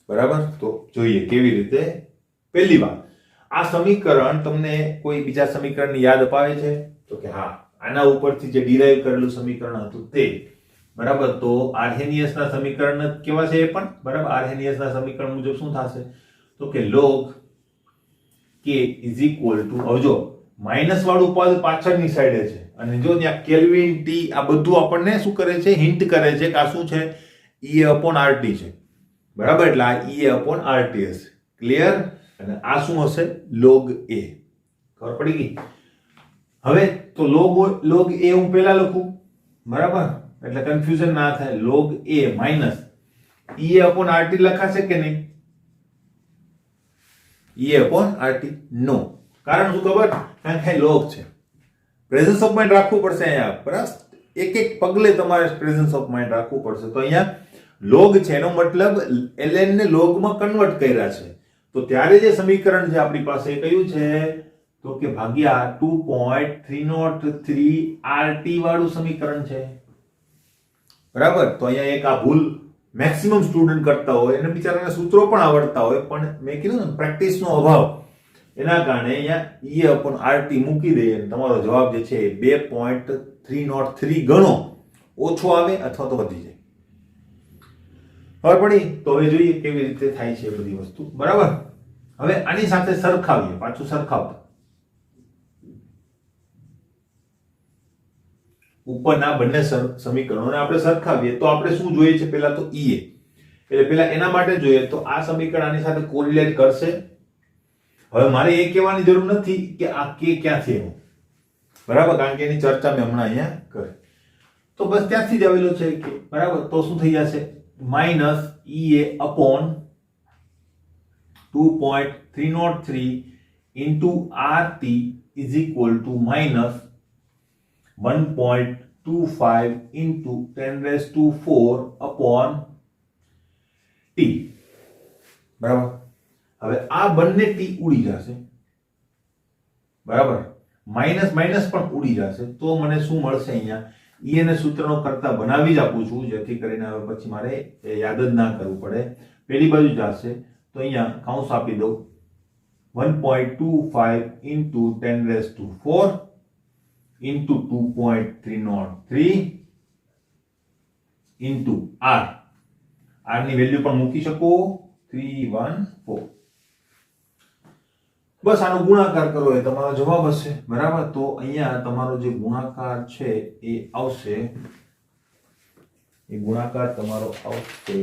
બરાબર, તો જોઈએ કેવી રીતે. પહેલી વાત, આ સમીકરણ તમને કોઈ બીજા સમીકરણની યાદ અપાવે છે? તો કે હા, આના ઉપરથી જે ડિરાઈવ કરેલું સમીકરણ હતું તે. બરાબર, તો આર્હેનિયસ ના સમીકરણ કેવા છે એ પણ. બરાબર, આર્હેનિયસ ના સમીકરણ મુજબ શું થશે? તો કે log k is equal to, હવે જો માઈનસ વાળું પદ પાછળની સાઈડે છે અને જો ત્યાં કેલ્વિન ટી આ બધું આપણને શું કરે છે? હિન્ટ કરે છે કે આ શું છે? E/RT છે. બરાબર, એટલે આ E/RT હશે. ક્લિયર? અને આ શું હશે? log a. ખબર પડી ગઈ? હવે તો log a હું પહેલા લખું. બરાબર, એટલે કન્ફ્યુઝન ના થાય. log a માઈનસ E/RT લખાશે કે નહીં? E/RT નો. કારણ શું ખબર? કારણ કે log છે. પ્રેઝન્સ ઓફ માઇન્ડ રાખવું પડશે અહીંયા. બરાબર, એક એક પગલે તમારે પ્રેઝન્સ ઓફ માઇન્ડ રાખવું પડશે. તો અહીંયા log છે એનો મતલબ ln ને log માં કન્વર્ટ કર્યા છે. તો ત્યારે જે સમીકરણ છે આપણી પાસે કયું છે? તો કે ભાગ્યા 2.303 RT વાળું સમીકરણ છે. બરાબર, તો અહીંયા એક આ ભૂલ મેક્સિમમ સ્ટુડન્ટ કરતા હોય અને બિચારાને સૂત્રો પણ આવડતા હોય, પણ મેં કીધું ને પ્રેક્ટિસનો અભાવ, એના કારણે અહીંયા E/RT મૂકી દઈએ અને તમારો જવાબ જે છે 2.303 ગણો ઓછો આવે અથવા તો વધી જાય. ખબર પડી? તો હવે જોઈએ કેવી રીતે થાય છે બધી વસ્તુ. બરાબર, હવે આની સાથે સરખાવીએ, પાછું સરખાવતા. ઉપરના બંને સમીકરણોને આપણે સરખાવીએ તો આપણે શું જોઈએ છે? પહેલા તો E. એટલે પેલા એના માટે જોઈએ તો આ સમીકરણ આની સાથે કોરિલેટ કરશે. હવે મારે એ કહેવાની જરૂર નથી કે આ કે ક્યાંથી આવ્યું, બરાબર, કારણ કે એની ચર્ચા મેં હમણાં અહીંયા કરી. તો બસ ત્યાંથી જ આવેલો છે કે, બરાબર. તો શું થઈ જશે? Minus ea upon 2.303 into RT is equal to minus 1.25 into 10 raised to 4 upon t. બરાબર. હવે આ બંને t ઉડી જશે, બરાબર. માઇનસ માઇનસ પણ ઉડી જશે. તો મને શું મળશે અહીંયા? e ને સૂત્રનો કરતા બનાવી જ આપું છું, જેથી કરીને હવે પછી મારે યાદ જ ના કરવું પડે. પેલી બાજુ જશે તો અહીંયા કૌંસ આપી દઉં 1.25 into 10 raised to 4 into 2.303 into r. r ની વેલ્યુ પણ મૂકી શકો 314. બસ આનો ગુણાકાર કરો એ તમારો જવાબ હશે, બરાબર. તો અહીંયા તમારો જે ગુણાકાર છે એ આવશે, એ ગુણાકાર તમારો આવશે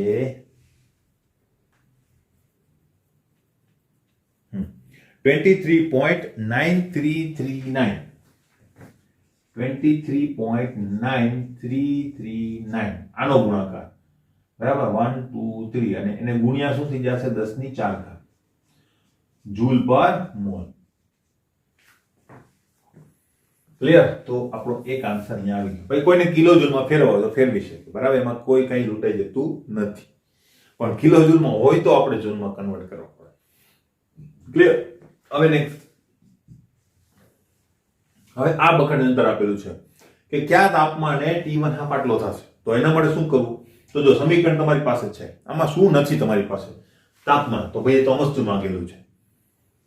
23.9339. 23.9339 આનો ગુણાકાર, બરાબર. 1 2 3 અને એને ગુણ્યા શું થઈ જશે? 10⁴ જૂલ પર મોલ. ક્લિયર? તો આપણો એક આન્સર અહીંયા આવી ગયો. ભાઈ કોઈને કિલો જૂલમાં ફેરવો તો ફેરવી શકે, બરાબર. એમાં કોઈ કઈ લૂંટાઈ જતું નથી, પણ કિલો જૂલમાં હોય તો આપણે જૂલમાં કન્વર્ટ કરવા પડે. ક્લિયર? હવે નેક્સ્ટ, હવે આ બખડ અંતર આપેલું છે કે કયા તાપમાને T1 હાફ આટલો થશે. તો એના માટે શું કરવું? તો જો સમીકરણ તમારી પાસે છે, આમાં શું નથી તમારી પાસે? તાપમાન. તો ભાઈ એ તો અમસ્તું માંગેલું છે.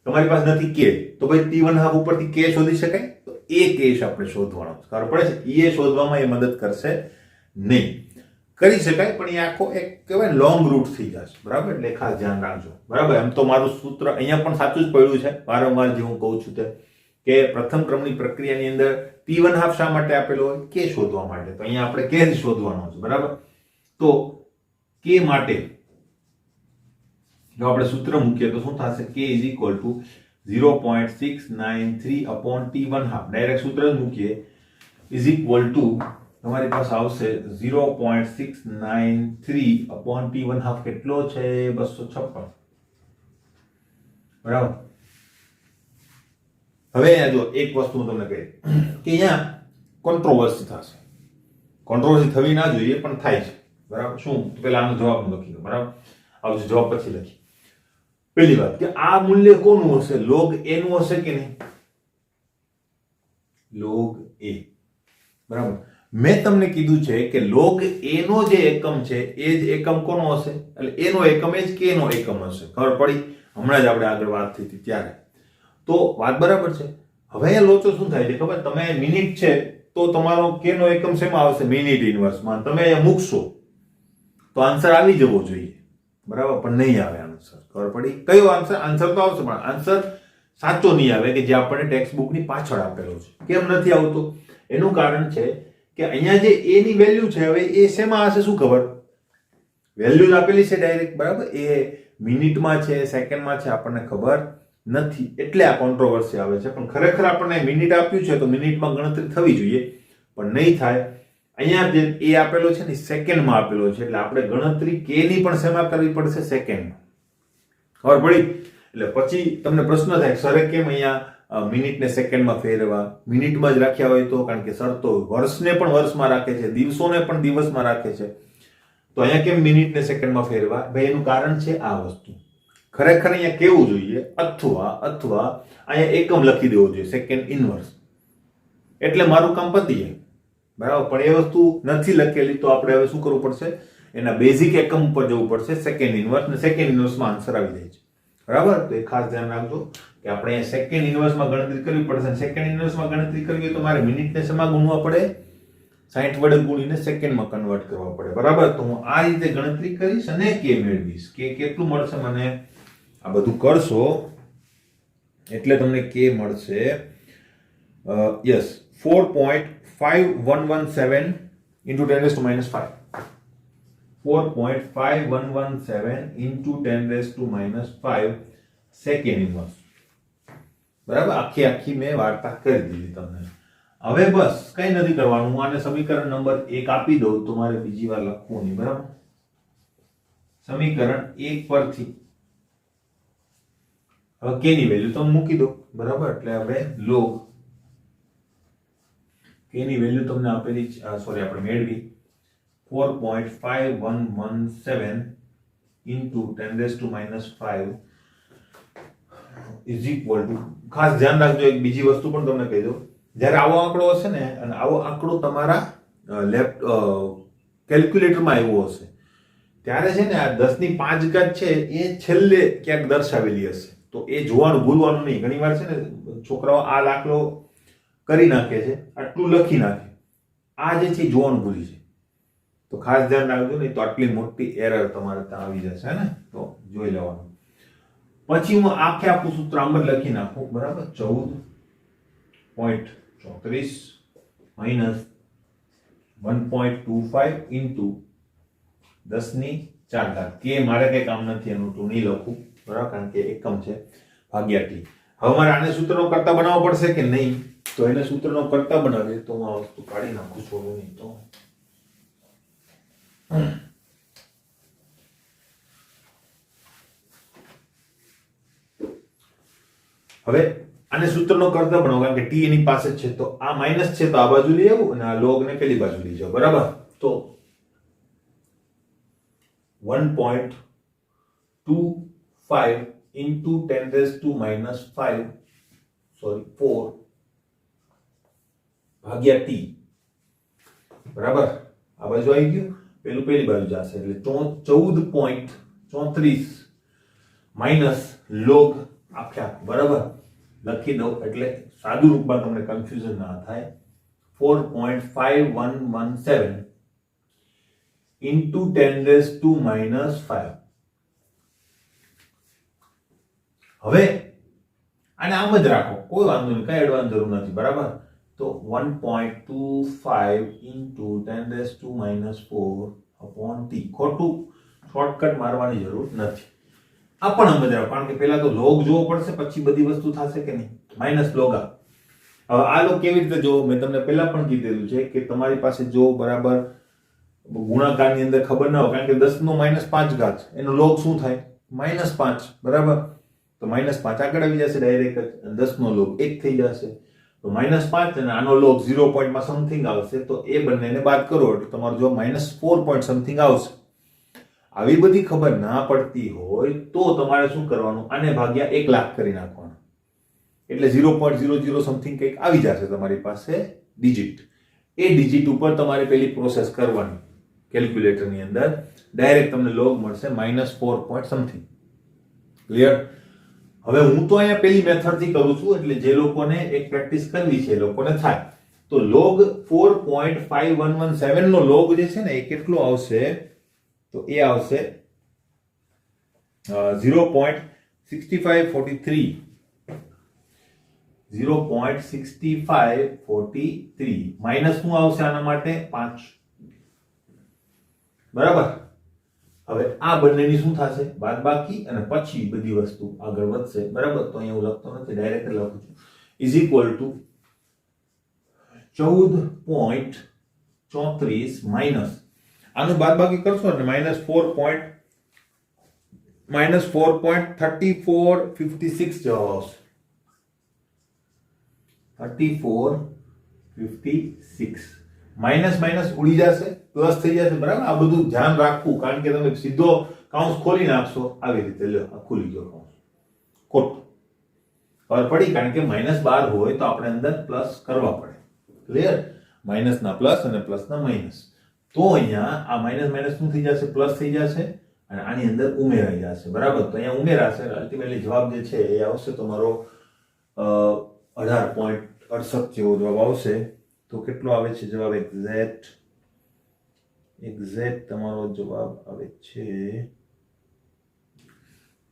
તમારી પાસે નથી કે, તો ભાઈ T1 હાફ ઉપરથી કે શોધી શકાય? તો એ કેસ આપણે શોધવાનો છે. ખબર પડે છે? એ શોધવામાં એ મદદ કરશે નહીં. કરી શકાય પણ એ આખો એક કહેવાય લોંગ રૂટ થઈ જશે, બરાબર. એટલે ખાસ ધ્યાન રાખજો, બરાબર. એમ તો મારું સૂત્ર અહીંયા પણ સાચું જ પડ્યું છે, વારંવાર જે હું કહું છું તે, કે પ્રથમ ક્રમની પ્રક્રિયાની અંદર T1 હાફ શા માટે આપેલો હોય? કે શોધવા માટે. તો અહીંયા આપણે કે જ શોધવાનો છે, બરાબર. તો કે માટે જો આપણે સૂત્ર મૂકીએ તો શું થશે? k is equal to 0.693 upon T1 half. Direct સૂત્ર જ મૂકીએ, is equal to તમારી પાસે આવશે 0.693 upon T1 હાફ. કેટલો છે? 256, બરાબર. હવે અહીંયા જો એક વસ્તુ હું તમને કહી કે અહીંયા કોન્ટ્રોવર્સી થશે. કોન્ટ્રોવર્સી થવી ના જોઈએ પણ થાય છે, બરાબર. શું? પેલા આનો જવાબ લખી દો, બરાબર. આવશે જવાબ પછી લખી. પહેલી વાત કે આ મૂલ્ય કોનું હશે? log a નું હશે કે નહીં? log a, બરાબર. મેં તમને કીધું છે કે log a નો જે એકમ છે એ જ એકમ કોનો હશે? એટલે a નો એકમ એ જ k નો એકમ હશે. ખબર પડી? હમણાં જ આપણે આગળ વાત થઈ હતી ત્યારે. તો વાત બરાબર છે. હવે અહીંયા લોચો શું થાય છે ખબર? તમે મિનિટ છે તો તમારો k નો એકમ શેમાં આવશે? મિનિટ ઇન્વર્સમાં. તમે અહીંયા મૂકશો તો આન્સર આવી જવો જોઈએ, બરાબર. પણ નહીં આવે આન્સર. ખબર પડી? કયો આન્સર? આન્સર તો આવશે પણ આન્સર સાચો નહીં આવે કે જે આપણને ટેક્સ્ટ બુકની પાછળ આપેલો છે. કેમ નથી આવતો? એનું કારણ છે કે અહીંયા જે a ની વેલ્યુ છે, હવે એ શેમાં હશે? શું ખબર? વેલ્યુ આપેલી છે ડાયરેક્ટ, બરાબર. એ મિનિટમાં છે, સેકન્ડમાં છે, આપણને ખબર નથી. એટલે આ કોન્ટ્રોવર્સી આવે છે. પણ ખરેખર આપણને મિનિટ આપ્યું છે તો મિનિટમાં ગણતરી થવી જોઈએ, પણ નહીં થાય. અહીંયા જે એ આપેલો છે ને સેકન્ડમાં આપેલો છે, એટલે આપણે ગણતરી કે ની પણ શેમાં કરવી પડશે? સેકન્ડમાં. ખબર પડી? એટલે પછી તમને પ્રશ્ન થાય સરે કેમ અહીંયા મિનિટને સેકન્ડમાં ફેરવા? મિનિટમાં જ રાખ્યા હોય તો? કારણ કે સર તો વર્ષને પણ વર્ષમાં રાખે છે, દિવસોને પણ દિવસમાં રાખે છે, તો અહીંયા કેમ મિનિટને સેકન્ડમાં ફેરવા? ભાઈ એનું કારણ છે આ વસ્તુ. ખરેખર અહીંયા કેવું જોઈએ અથવા અહીંયા એકમ લખી દેવો જોઈએ, સેકન્ડ ઇનવર્સ, એટલે મારું કામ પતી જાય, બરાબર. પણ એ વસ્તુ નથી લખેલી તો આપણે હવે શું કરવું પડશે? એના બેઝિક એકમ ઉપર જવું પડશે, સેકન્ડ ઇનવર્સ, ને સેકન્ડ ઇનવર્સમાં આન્સર આવી જાય છે, બરાબર. તો એ ખાસ ધ્યાન રાખજો કે આપણે અહીંયા સેકન્ડ ઇનવર્સમાં ગણતરી કરવી પડશે. સેકન્ડ ઇનવર્સમાં ગણતરી કરવી હોય તો મારે મિનિટને શેમાં ગુણવા પડે? 60 વડે ગુણીને સેકન્ડમાં કન્વર્ટ કરવા પડે, બરાબર. તો હું આ રીતે ગણતરી કરીશ અને કે મેળવીશ. કે કેટલું મળશે મને? આ બધું કરશો એટલે તમને કે મળશે yes 4.5117 into 10⁻⁵. 4.5117 into 10 raised to minus 5 second inverse. બરાબર, આખી મેં વાર્તા કરી દીધી તમને. હવે બસ કઈ નથી કરવાનું, હું આને સમીકરણ નંબર 1 આપી દઉં તો મારે બીજી વાર લખવું નહીં. બરાબર, સમીકરણ 1 પરથી હવે k ની વેલ્યુ તમે મૂકી દો. બરાબર, એટલે હવે log k ની વેલ્યુ તમને આપેલી, સોરી આપણે મેળવી 4.5117 into 10 raised to minus 5 is equal to, ખાસ ધ્યાન રાખજો એક બીજી વસ્તુ પણ તમને કહી દઉં, જ્યારે આવો આંકડો હશે ને અને આવો આંકડો તમારા કેલ્ક્યુલેટરમાં આવ્યો હશે ત્યારે છે ને આ 10 ની 5 ઘાત છે એ છેલ્લે ક્યાંક દર્શાવેલી હશે, તો એ જોવાનું ભૂલવાનું નહીં. ઘણી વાર છે ને છોકરાઓ આ દાખલો કરી નાખે છે, આટલું લખી નાખે, આ જે છે જોવાનું ભૂલી છે, તો ખાસ ધ્યાન રાખજો, નહીં તો આટલી મોટી એરર તમારે ત્યાં આવી જશે ને, તો જોઈ લેવાનું. પછી હું આખું સૂત્ર આમ જ લખી નાખું. બરાબર, 14.34 માઇનસ 1.25 ઇન્ટુ 10 ની 4 ઘાત. કે મારે કઈ કામ નથી એનું, તો નહીં લખું. બરાબર, કારણ કે એકમ છે, ભાગ્યા ટી. હવે મારે આને સૂત્રનો કરતા બનાવવો પડશે કે નહીં, તો એને સૂત્રનો કરતા બનાવીએ તો હું આ વસ્તુ કાઢી નાખું છું. નહીં તો હવે આને સૂત્રનો કરતા બનાવો, કારણ કે ટી એની પાસે છે, તો આ માઇનસ છે તો આ બાજુ લઈ આવું અને આ લોગ ને પેલી બાજુ લઈ જાઓ. બરાબર, તો 1.25 into 10 raised to minus 5 4 ભાગ્યા ટી. બરાબર, આ બાજુ આવી ગયું, પેલું પેલી બાજુ જશે એટલે 14.34 માઇનસ લોગ આખા. બરાબર, લખી દઉં એટલે સાદું રૂપમાં તમને કન્ફ્યુઝન ના થાય. 4.5117 into 10 raised to minus 5. હવે આને આમ જ રાખો, કોઈ વાંધો નહીં, કઈ એડવાન્સ જરૂર નથી. બરાબર, તો 1.25 into 10 raised to minus 4 upon t. ખોટું શોર્ટકટ મારવાની જરૂર નથી. આ પણ સમજ રાખો, કારણ કે પહેલા તો લોગ જોવો પડશે, પછી બધી વસ્તુ થશે કે નહીં. માઇનસ લોગ આ. હવે આ લોગ કેવી રીતે જોવો, મેં તમને પહેલા પણ કીધેલું છે કે તમારી પાસે જો બરાબર ગુણાકારની અંદર ખબર ના હોય, કારણ કે 10 નો -5 ઘાત એનો લોગ શું થાય, -5. બરાબર, તો -5 આગળ આવી જશે ડાયરેક્ટ જ, 10 નો લોગ 1 થઈ જશે, તો -5 અને આનો લોગ 0 પોઈન્ટમાં સમથિંગ આવશે, તો એ બંનેને બાદ કરો એટલે તમારો જો -4 પોઈન્ટ સમથિંગ આવશે. આવી બધી ખબર ના પડતી હોય તો તમારે શું કરવાનું, આને ભાગ્યા 1 લાખ કરી નાખવાનું, એટલે 0.00 સમથિંગ કંઈક આવી જશે તમારી પાસે ડિજિટ. એ ડિજિટ ઉપર તમારે પેલી પ્રોસેસ કરવાની કેલ્ક્યુલેટરની અંદર, ડાયરેક્ટ તમને લોગ મળશે -4 પોઈન્ટ સમથિંગ. ક્લિયર? હવે હું તો અહીંયા પેલી મેથડથી કરું છું, એટલે જે લોકોને એક પ્રેક્ટિસ કરવી છે એ લોકોને થાય. તો લોગ 4.5117 નો લોગ જે છે ને એ કેટલો આવશે, તો એ આવશે 0.6543. 0.6543 માઇનસ શું આવશે આના માટે 5. બરાબર, હવે આ બંનેની શું થશે, બાદબાકી, અને પછી બધી વસ્તુ આગળ વધશે. બરાબર, તો અહીંયા હું લખતો નથી, ડાયરેક્ટ લખું છું, ઇઝ ઇક્વલ ટુ 14.34 માઇનસ આનું બાદબાકી કરશો એટલે -4.3456 જવાબ આવશે. 3456 માઇનસ માઇનસ ઉડી જશે, પ્લસ થઈ જશે. બરાબર, આ બધું ધ્યાન રાખવું, કારણ કે તમે સીધો કાઉન્સ ખોલી નાખશો આવી રીતે, લ્યો આ ખુલી ગયો કાઉન્સ, ખોટું ખબર પડી, કારણ કે -12 હોય તો આપણે અંદર પ્લસ કરવા પડે. ક્લિયર? માઇનસ ના પ્લસ અને પ્લસ ના માઇનસ, તો અહીંયા આ માઇનસ માઇનસ શું થઈ જશે, પ્લસ થઈ જશે, અને આની અંદર ઉમેરાઈ જશે. બરાબર, તો અહીંયા ઉમેરાશે, અલ્ટિમેટલી જવાબ જે છે એ આવશે તમારો 18.68 જેવો જવાબ આવશે. તો કેટલો આવે છે જવાબ, એક્ઝેક્ટ તમારો જવાબ આવે છે,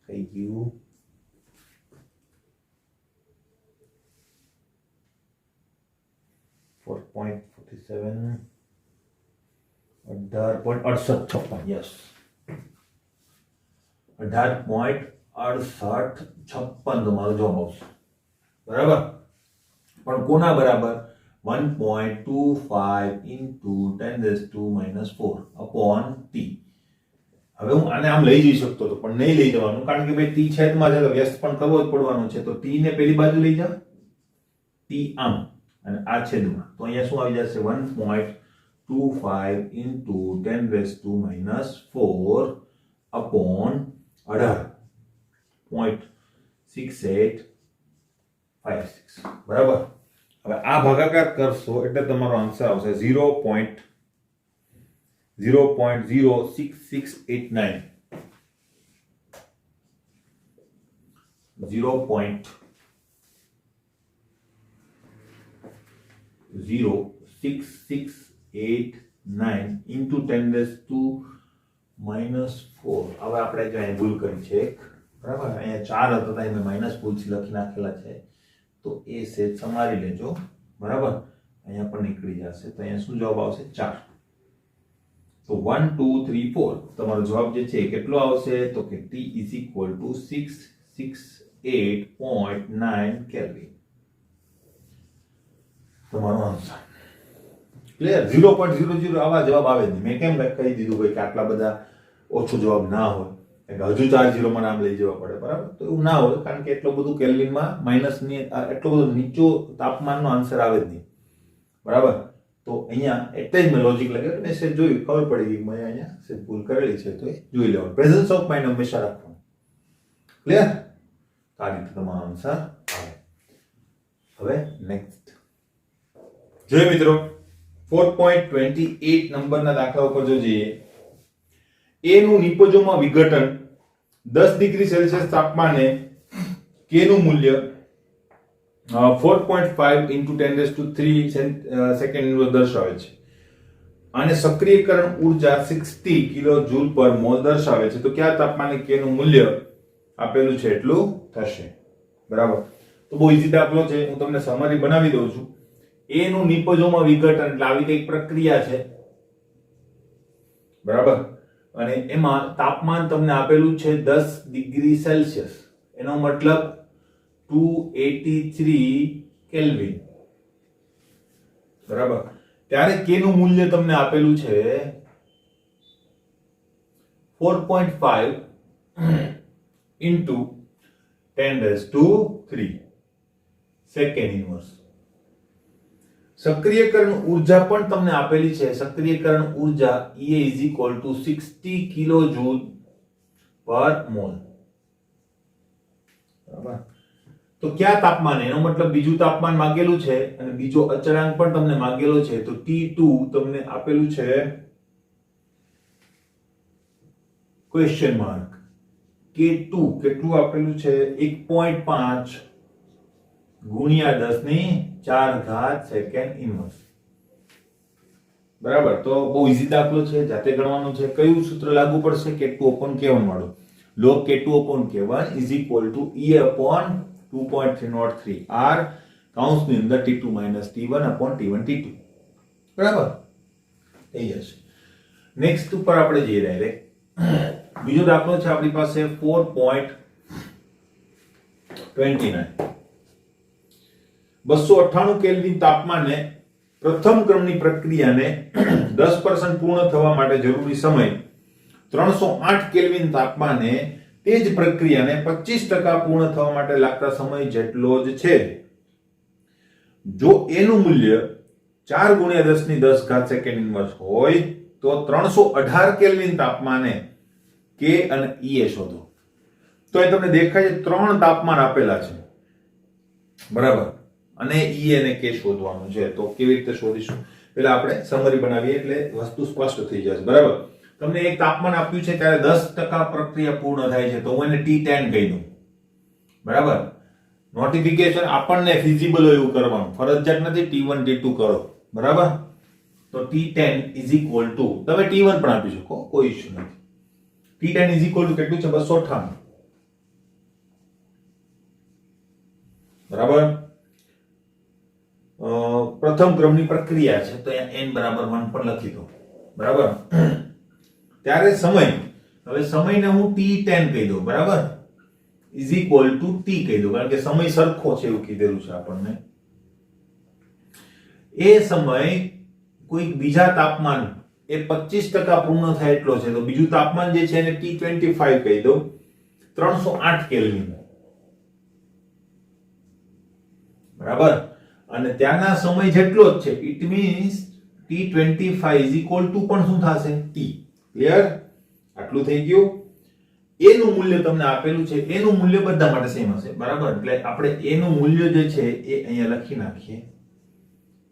થઈ ગયું 4.47 18.6856 યસ 18.6856 તમારો જવાબ આવશે બરાબર પણ કોના બરાબર 1.25 into 10⁻⁻⁴ upon t હવે હું આને આમ લઈ જઈ શકતો હતો પણ નહીં લઈ જવાનું કારણ કે ભાઈ t છેદમાં છે તો વ્યસ્ત પણ કરવો જ પડવાનો છે તો t ને પેલી બાજુ લઈ જાવ t આમ અને આ છેદમાં તો અહીંયા શું આવી જશે 1.25 into 10⁻⁻⁴ upon 18.6856 બરાબર હવે આ ભાગાકાર કરશો એટલે તમારો આન્સર આવશે 0.06689 0.06689 into 10⁻⁻⁴ હવે આપણે જો અહીં ભૂલ કરી છે બરાબર અહીંયા 4 હતો ત્યાં મેં માઈનસ ભૂલથી લખી નાખેલા છે તો એ સેજ સમારી લેજો બરાબર અહીંયા પણ નીકળી જશે તો અહીંયા શું જવાબ આવશે 4 તો 1 2 3 4 તમારો જવાબ જે છે કેટલો આવશે તો કે t = 668.9 કેલ્વિન તમારો આન્સર ક્લિયર 0.00 આવા જવાબ આવે નહીં મેં કેમ કહી દીધું ભાઈ કે આટલા બધા ઓછો જવાબ ના હોય હજુ 4 0 માં નામ લઈ જવા પડે બરાબર તો એવું ના હોય કારણ કે એટલું બધું કેલ્વિનમાં માઈનસની એટલો બધો નીચો તાપમાનનો આન્સર આવે જ નહીં બરાબર તો અહીંયા એટલે જ મેં લોજિક લગાવ્યું મેસેજ જોયું ખબર પડી ગઈ મેં અહીંયા સે ભૂલ કરેલી છે તો એ જોઈ લેવાનું પ્રેઝન્સ ઓફ માઇન્ડ હંમેશા રાખવાનું ક્લિયર આ રીતે તમારો આન્સર આવે હવે નેક્સ્ટ જોઈએ મિત્રો 4.28 નંબરના દાખલા ઉપર જો જોઈએ a નું નિપજોમાં વિઘટન 10 ડિગ્રી સેલ્સિયસ તાપમાને k નું મૂલ્ય 4.5 into 10⁻³ સેકન્ડ ઇનવર્સ દર્શાવે છે અને સક્રિયકરણ ઊર્જા 60 કિલોજૂલ પર મોલ દર્શાવે છે તો કયા તાપમાને k નું મૂલ્ય આપેલું છે એટલું થશે બરાબર તો બહુ ઈઝી દાખલો છે હું તમને સમરી બનાવી દઉં છું a નું નિપજોમાં વિઘટન એટલે આવી કઈક પ્રક્રિયા છે બરાબર અને એમાં તાપમાન તમને આપેલું છે 10 ડિગ્રી સેલ્સિયસ એનો મતલબ 283 કેલ્વિન બરાબર ત્યારે k નું મૂલ્ય તમને આપેલું છે 4.5 into 10⁻³ સેકન્ડ ઇનવર્સ સક્રિયકરણ ઊર્જા પણ તમને આપેલી છે સક્રિયકરણ ઊર્જા E = 60 કિલોજૂલ પર મોલ બરાબર તો કયા તાપમાને એનો મતલબ બીજું તાપમાન માંગેલું છે અને બીજો અચળાંક પણ તમને માંગેલો છે તો T2 તમને આપેલું છે ક્વેશ્ચન માર્ક K2 કેટલું આપેલું છે 1.5 ગુણ્યા 10⁴ સેકન્ડ ઇનવર્સ બરાબર તો બહુ ઈઝી દાખલો છે જાતે ગણવાનું છે કયું સૂત્ર લાગુ પડશે K2/K1 વાળું log K2/K1 = E/2.303 r કૌંસની અંદર T2 - T1/T1 T2 બરાબર થઈ જશે નેક્સ્ટ ઉપર આપણે જઈએ ડાયરેક્ટ બીજો દાખલો છે આપણી પાસે 4.29 298 કેલ્વિન તાપમાને પ્રથમ ક્રમની પ્રક્રિયાને 10% પૂર્ણ થવા માટે જરૂરી સમય 308 કેલ્વિન તાપમાને તે જ પ્રક્રિયાને 25% પૂર્ણ થવા માટે લાગતા સમય જેટલો જ છે જો a નું મૂલ્ય 4 × 10⁻10 સેકન્ડ ઇનવર્સ હોય તો 318 કેલ્વિન તાપમાને k અને E શોધો તો એ તમને દેખાય છે ત્રણ તાપમાન આપેલા છે બરાબર અને E અને k શોધવાનું છે તો કેવી રીતે શોધીશું પહેલા આપણે સમરી બનાવીએ એટલે વસ્તુ સ્પષ્ટ થઈ જશે બરાબર તમને એક તાપમાન આપ્યું છે ત્યારે 10% પ્રક્રિયા પૂર્ણ થાય છે તો હું એને T10 કહી દઉં બરાબર નોટિફિકેશન આપણને ફિઝિબલ હોય એવું કરવાનું ફરજિયાત નથી T1 T2 કરો બરાબર તો T10 = તમે T1 પણ આપી શકો કોઈ ઇશ્યુ નથી T10 = કેટલું છે 298 બરાબર પ્રથમ ક્રમની પ્રક્રિયા છે તો અહીંયા n = 1 પણ લખી દો બરાબર. ત્યારે સમય, હવે સમયને હું t10 કહી દઉં, બરાબર, ઇઝ ઇક્વલ ટુ t કહી દઉં, કારણ કે સમય સરખો છે એવું કીધેલું છે આપણને. એ સમય કોઈ બીજા તાપમાન એ 25% પૂર્ણ થાય એટલો છે, તો બીજું તાપમાન જે છે એને T25 કહી દઉં, 308 કેલ્વિન, બરાબર. અને ત્યાંના સમય જેટલો જ છે, it means T25 is equal to પણ શું થશે? T. ક્લિયર? આટલું થઈ ગયું. એનું મૂલ્ય તમને આપેલું છે, એનું મૂલ્ય બધા માટે સેમ હશે, બરાબર. એટલે આપણે એનું મૂલ્ય જે છે એ અહીંયા લખી નાખીએ.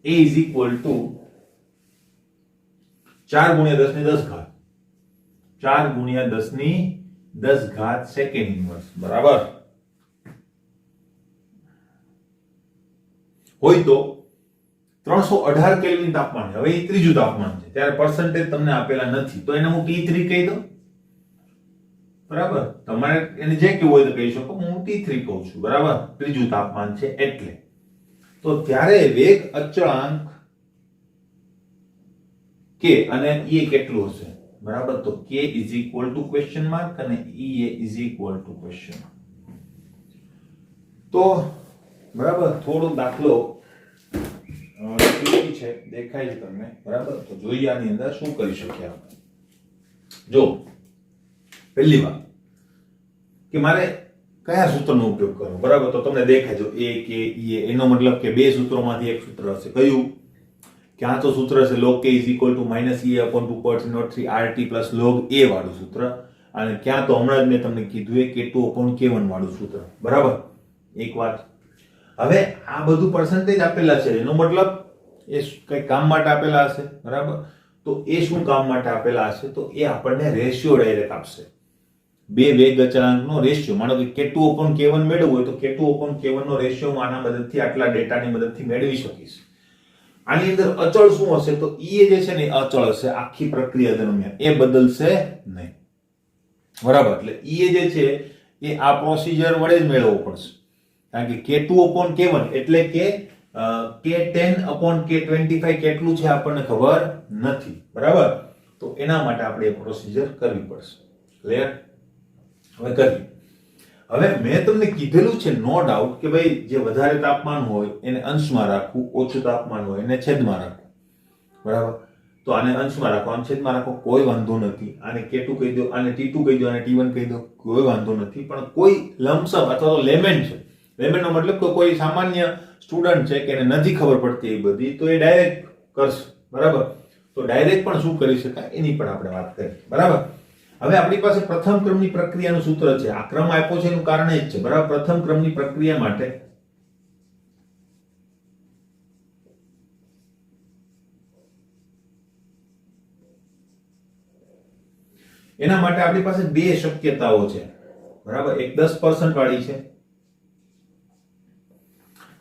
a ઇઝ ઇક્વલ ટુ 4 ગુણ્યા 10 ની 10 ઘાત, 4 ગુણ્યા 10 ની 10 ઘાત સેકન્ડ ઇન્વર્સ, બરાબર. હોય તો 318 કેલ્વિન તાપમાન. હવે એ ત્રીજું તાપમાન છે, ત્યારે પર્સન્ટેજ તમને આપેલા નથી, તો એને હું T3 કહી દઉં, બરાબર. તમારે એને જે કેવું હોય તો કહી શકો, હું T3 કહું છું, બરાબર. ત્રીજું તાપમાન છે એટલે. તો ત્યારે વેગ અચળાંક k અને e કેટલું હશે, બરાબર. તો k is equal to question mark અને e is equal to question mark. તો બરાબર, થોડો દાખલો છે, દેખાય છે તમને, બરાબર. તો જોઈએ આની અંદર શું કરી શકીએ આપણે. જો પહેલી વાત કે મારે કયા સૂત્રનો ઉપયોગ કરવો, બરાબર. તો તમને દેખાય જો a k e એનો મતલબ કે બે સૂત્રોમાંથી એક સૂત્ર હશે. કયું? કે આ તો સૂત્ર છે log k is equal to -e/2/303 rt plus log a વાળું સૂત્ર, અને ક્યાં તો હમણાં જ મેં તમને કીધું એ k2/k1 વાળું સૂત્ર, બરાબર. એક વાત. હવે આ બધું પર્સન્ટેજ આપેલા છે, એનો મતલબ એ કઈ કામ માટે આપેલા હશે, બરાબર. તો એ શું કામ માટે આપેલા હશે? તો એ આપણને રેશિયો ડાયરેક્ટ આપશે, બે વેગ અચળાંકનો રેશિયો. માનો કે k2/k1 મેળવવું હોય તો k2/k1 નો રેશિયો હું આના મદદથી, આટલા ડેટાની મદદથી મેળવી શકીશ. આની અંદર અચળ શું હશે? તો e જે છે ને અચળ હશે આખી પ્રક્રિયા દરમિયાન, એ બદલશે નહીં, બરાબર. એટલે e જે છે એ આ પ્રોસિજર વડે જ મેળવવો પડશે, કારણ કે k2/k1 એટલે કે k10/k25 કેટલું છે આપણને ખબર નથી, બરાબર. તો એના માટે આપણે એ પ્રોસિજર કરવી પડશે. ક્લિયર? હવે કરીએ. હવે મેં તમને કીધેલું છે નો ડાઉટ કે ભાઈ જે વધારે તાપમાન હોય એને અંશમાં રાખવું, ઓછું તાપમાન હોય એને છેદમાં રાખવું, બરાબર. તો આને અંશમાં રાખો, આને છેદમાં રાખો, કોઈ વાંધો નથી. આને k2 કહી દો, આને t2 કહી દો, આને t1 કહી દો, કોઈ વાંધો નથી. પણ કોઈ લંબસમ અથવા તો લેમેન છે, લેમેનનો મતલબ કે કોઈ સામાન્ય સ્ટુડન્ટ છે કે એને નથી ખબર પડતી એ બધી, તો એ ડાયરેક્ટ કરશે, બરાબર. તો ડાયરેક્ટ પણ શું કરી શકાય એની પણ આપણે વાત કરીએ, બરાબર. હવે આપણી પાસે પ્રથમ ક્રમની પ્રક્રિયાનું સૂત્ર છે. આ ક્રમ આપ્યો છે એનું કારણ એ જ છે, બરાબર. પ્રથમ ક્રમની પ્રક્રિયા માટે એના માટે આપણી પાસે બે શક્યતાઓ છે, બરાબર. એક 10% વાળી છે.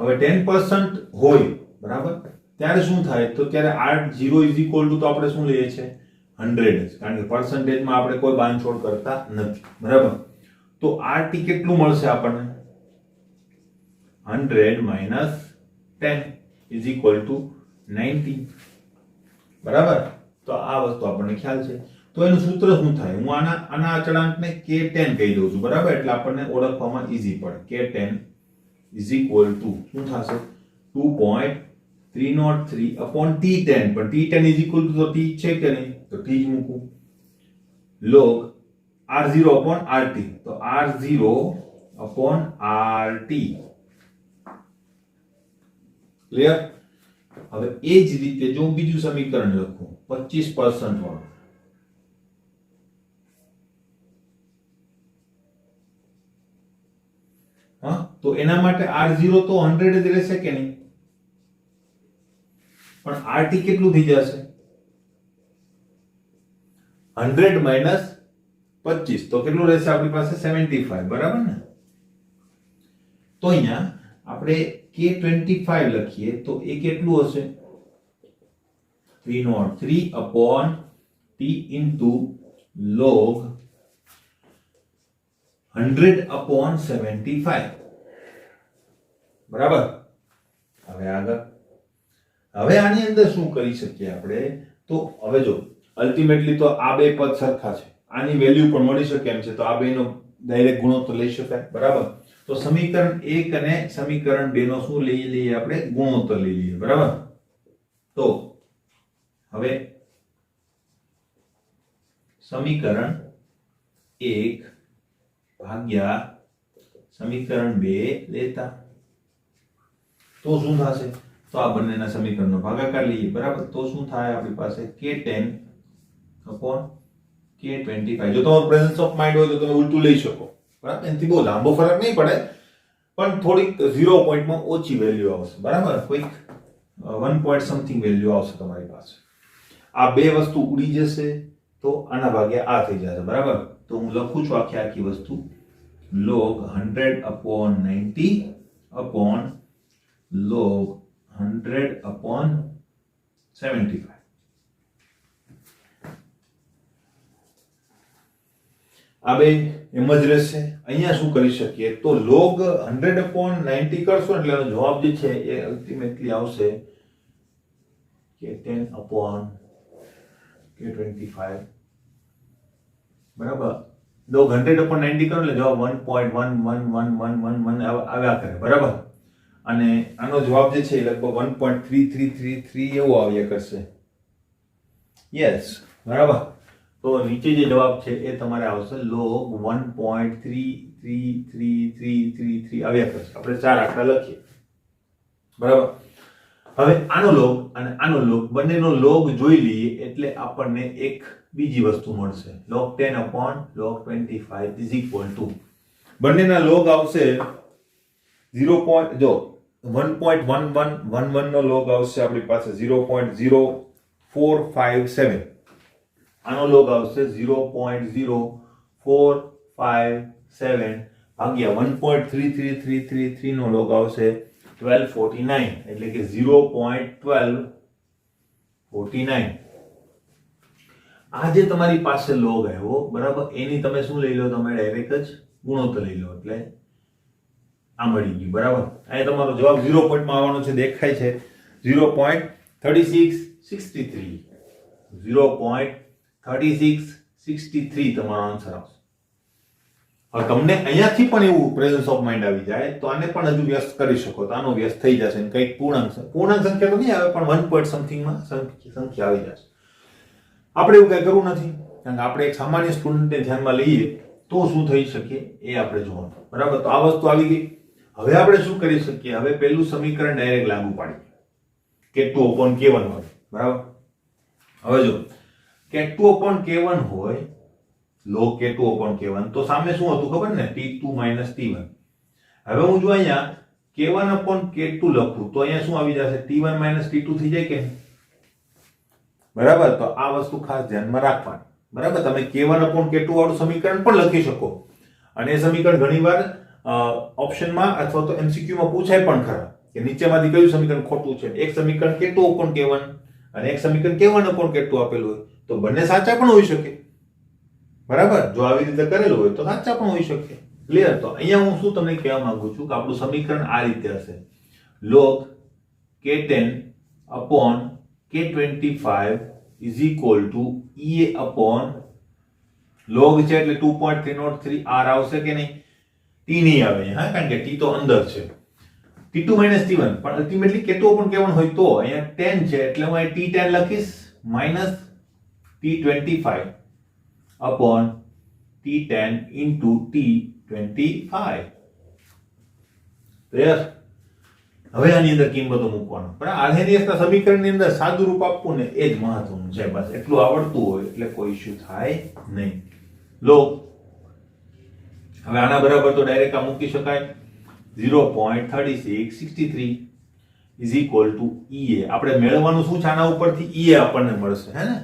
હવે 10% હોય, બરાબર, ત્યારે શું થાય? તો ત્યારે r0 ઇઝ ઇક્વલ ટુ, તો આપણે શું લઈએ છીએ? 100, કારણ કે પર્સન્ટેજમાં આપણે કોઈ બાંધછોડ કરતા નથી, બરાબર. તો rt કેટલું મળશે આપણને? 100 minus 10 is equal to 90, બરાબર. તો આ વસ્તુ આપણને ખ્યાલ છે. તો એનું સૂત્ર શું થાય? હું આના અચળાંકને k10 કહી દઉં છું, બરાબર. એટલે આપણને ઓળખવામાં ઈઝી પડે. k10 is equal to શું થશે? 2.303/t10, પણ t10 is equal to તો t છે કે નહીં? તો t જ મૂકું. log r0/rt, તો r0/rt. ક્લિયર? હવે એ જ રીતે જો હું બીજું સમીકરણ લખું 25% વાળું, હા, તો એના માટે r0 તો 100 જ રહેશે કે નહીં? પણ rt કેટલું થઈ જશે? 100 minus 25, તો કેટલું રહેશે આપણી પાસે? 75, બરાબર ને? તો અહીંયા આપણે k25 લખીએ તો એ કેટલું હશે? 303/t into log 100/75, બરાબર. હવે આગળ, હવે આની અંદર શું કરી શકીએ આપણે? તો હવે જો અલ્ટિમેટલી તો આ બે પદ સરખા છે, આની વેલ્યુ પણ મળી શકે એમ છે, તો આ બેનો ડાયરેક્ટ ગુણોત્તર લઈ શકાય, બરાબર. તો સમીકરણ 1 અને સમીકરણ 2 નો શું લઈ લઈએ આપણે? ગુણોત્તર લઈ લઈએ, બરાબર. તો હવે સમીકરણ 1 ભાગ્યા સમીકરણ 2 લેતા તો શું થશે? તો આ બંનેના સમીકરણનો ભાગાકાર લઈએ, બરાબર. તો શું થાય આપણી પાસે? k10 upon k25. જો તમારું પ્રેઝન્સ ઓફ માઇન્ડ હોય તો તમે ઉલટું લઈ શકો, બરાબર. એનાથી બહુ લાંબો ફરક નહીં પડે, પણ થોડીક 0 પોઈન્ટમાં ઓછી વેલ્યુ આવશે, બરાબર. કોઈક 1 પોઈન્ટ સમથિંગ વેલ્યુ આવશે તમારી પાસે. આ બે વસ્તુ ઉડી જશે તો આના ભાગ્યા આ થઈ જશે, બરાબર. તો હું લખું છું આખી વસ્તુ log 100 upon 90 upon log 100 upon 75. આ બે એમ જ રહેશે. અહીંયા શું કરી શકીએ? તો log 100 upon 90 કરશો એટલે એનો જવાબ જે છે એ અલ્ટિમેટલી આવશે k10 upon k25, બરાબર. log 100 upon 90 કરો એટલે જવાબ 1.11111 આવ્યા કરે, બરાબર. અને આનો જવાબ જે છે એ લગભગ 1.3333 એવો આવ્યા કરશે. યસ, બરાબર. તો નીચે જે જવાબ છે એ તમારે આવશે log 1.333333 આવ્યા કરશે. આપણે 4 આંકડા લખીએ, બરાબર. હવે આનો log અને આનો log બંનેનો log જોઈ લઈએ એટલે આપણને એક બીજી વસ્તુ મળશે. log 10 upon log 25 is equal to બંનેના log આવશે 1.1111 નો log આવશે આપણી પાસે 0.0457. આનો log આવશે 0.0457 ભાગ્યા 1.33333 નો log આવશે 1249 એટલે કે 0.1249. આ જે તમારી પાસે log આવ્યો, બરાબર, એની તમે શું લઈ લો? તમે ડાયરેક્ટ જ ગુણોત્તર લઈ લો એટલે આ મળી ગયું, બરાબર. અહીં તમારો જવાબ 0 પોઈન્ટમાં આવવાનો છે, દેખાય છે 0.3663 0.3663 તમારો આન્સર આવશે. હવે તમને અહીંયાથી પણ એવું પ્રેઝન્સ ઓફ માઇન્ડ આવી જાય તો આને પણ હજુ વ્યસ્ત કરી શકો, તો આનો વ્યસ્ત થઈ જશે. કંઈક પૂર્ણાંક સંખ્યા તો નહીં આવે, પણ 1 પોઈન્ટ સમથિંગમાં સંખ્યા આવી જશે. આપણે એવું કઈ કરવું નથી, કારણ કે આપણે એક સામાન્ય સ્ટુડન્ટને ધ્યાનમાં લઈએ તો શું થઈ શકે એ આપણે જોવાનું, બરાબર. તો આ વસ્તુ આવી ગઈ. હવે આપણે શું કરી શકીએ? હવે પહેલું સમીકરણ ડાયરેક્ટ લાગુ પાડીએ k2 upon k1 હોય, બરાબર. હવે જો k2 upon k1 હોય, log k2 upon k1, તો સામે શું હતું ખબર ને? t2 minus t1. હવે હું જો અહીંયા k1 upon k2 લખું તો અહીંયા શું આવી જશે? t1 minus t2 થઈ જાય કે, બરાબર. તો આ વસ્તુ ખાસ ધ્યાનમાં રાખવાની, બરાબર. તમે k1 upon k2 વાળું સમીકરણ પણ લખી શકો અને એ સમીકરણ ઘણીવાર ઓપ્શનમાં અથવા તો MCQ માં પૂછાય પણ ખરા કે નીચેમાંથી કયું સમીકરણ ખોટું છે. એક સમીકરણ k2 upon k1 અને એક સમીકરણ k1 upon k2 આપેલું હોય તો બંને સાચા પણ હોઈ શકે, બરાબર. જો આવી રીતે કરેલું હોય તો સાચા પણ હોઈ શકે. ક્લિયર? તો અહીંયા હું શું તમને કહેવા માંગુ છું કે આપણું સમીકરણ આ રીતે હશે log k10 upon k25 is equal to EA upon log છે એટલે 2.303 r આવશે કે નહીં? t નહીં આવે, હા, કારણ કે t તો અંદર છે. t2 minus t1, પણ અલ્ટિમેટલી k2 upon k1 હોય તો અહીંયા 10 છે એટલે હું અહીં t10 લખીશ minus t25 upon t10 into t25. Clear? હવે આની અંદર કિંમતો મૂકવાનો, પણ આર્હેનિયસના સમીકરણની અંદર સાદું રૂપ આપવું ને એ જ મહત્વનું છે. બસ એટલું આવડતું હોય એટલે કોઈ ઇશ્યુ થાય નહીં. લો હવે આના બરાબર તો ડાયરેક્ટ આ મૂકી શકાય 0.3663 is equal to EA. આપણે મેળવવાનું શું છે આના ઉપરથી? EA આપણને મળશે, હે ને,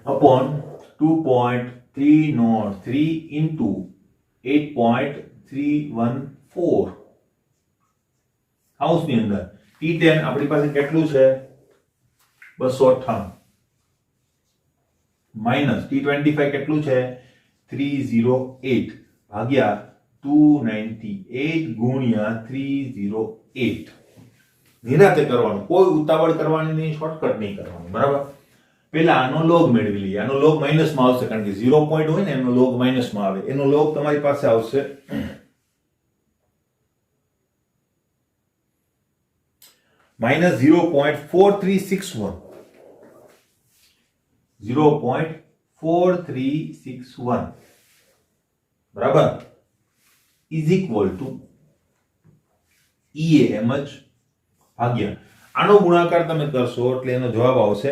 upon 2.303 into 8.314 હાઉસની અંદર. T10 આપણી પાસે કેટલું છે? 298 માઈનસ T25 કેટલું છે? 308 ભાગ્યા 298 ગુણ્યા 308. નિરાતે કરવાનું, કોઈ ઉતાવળ કરવાની નહીં, શોર્ટકટ નહીં કરવાનું, બરાબર. પેલા આનો લોગ મેળવી લઈએ. આનો લોગ માઇનસમાં આવશે કારણ કે 0 પોઈન્ટ હોય ને એનો લોગ માઇનસમાં આવે. એનો લોગ તમારી પાસે આવશે -0.4361. 0.4361 બરાબર ઇઝ ઇક્વલ ટુ ઈએ એમ જ ભાગ્યા આનો ગુણાકાર તમે કરશો એટલે એનો જવાબ આવશે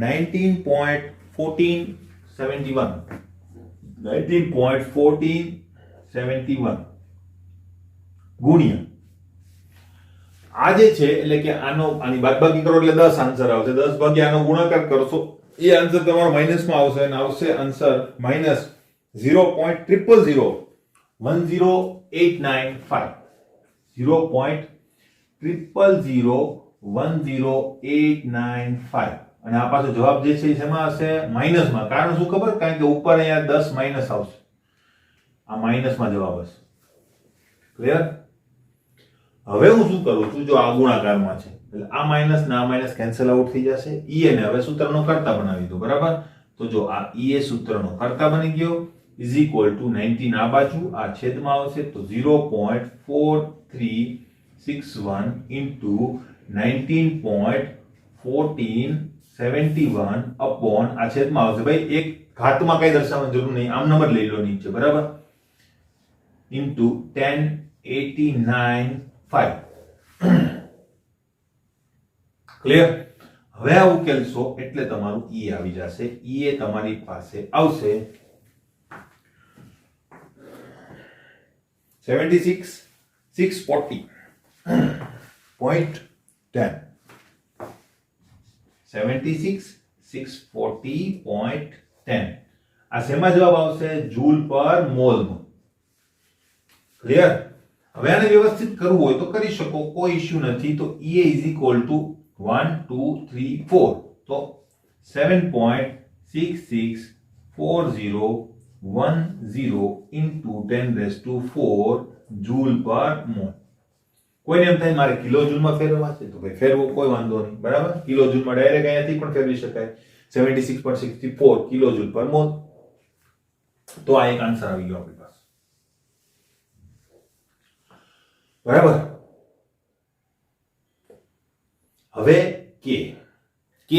19.1471. 19.1471 ગુણ્યા આ જે છે એટલે કે આની બાદબાકી કરો એટલે 10 આન્સર આવશે. 10 ભાગ્યા આનો ગુણાકાર કરશો એ આન્સર તમારો માઈનસમાં આવશે અને આવશે આન્સર -0.0001089.5. 0.0001089.5 અને આ પાછો જવાબ જે છે એ શેમાં હશે માઈનસમાં. કારણ શું ખબર? કારણ કે ઉપર અહીંયા 10 માઈનસ આવશે. આ માઈનસમાં જવાબ હશે. ક્લિયર? હવે હું શું કરું છું? જો આ ગુણાકારમાં છે એટલે આ માઈનસ ને આ માઈનસ કેન્સલ આઉટ થઈ જશે. ઈએ ને હવે સૂત્રનો કર્તા બનાવી દો. બરાબર? તો જો આ ઈએ સૂત્રનો કર્તા બની ગયો ઇઝ ઇક્વલ ટુ 19 આ બાજુ આ છેદમાં આવશે તો 0.4361 ઇન્ટુ 19.1471 અપોન આ છેદમાં આવશે. ભાઈ એક ઘાતમાં કઈ દર્શાવવાની જરૂર નહીં, આમ નંબર લઈ લો નીચે. બરાબર? ઇન્ટુ 1089.5. ક્લિયર? હવે આ ઉકેલશો એટલે તમારું ઈ આવી જશે. ઈ એ તમારી પાસે આવશે 76,640.10. 76,640.10. આ શેમાં જવાબ આવશે? જૂલ પર મોલમાં. ક્લિયર? હવે આને વ્યવસ્થિત કરવું હોય તો કરી શકો, કોઈ ઇશ્યુ નથી. તો E ઇઝ ઇક્વલ ટુ 1 2 3 4 તો 7.664010 into 10⁴ જૂલ પર મોલ. કોઈને એમ થાય મારે કિલો જૂલમાં ફેરવવા છે તો ભાઈ ફેરવો, કોઈ વાંધો નહીં. બરાબર? કિલો જૂલમાં ડાયરેક્ટ અહીંયાથી પણ ફેરવી શકાય. 76.64 કિલો જૂલ પર મોલ. તો આ એક આન્સર આવી ગયો આપણી પાસે. બરાબર? હવે કે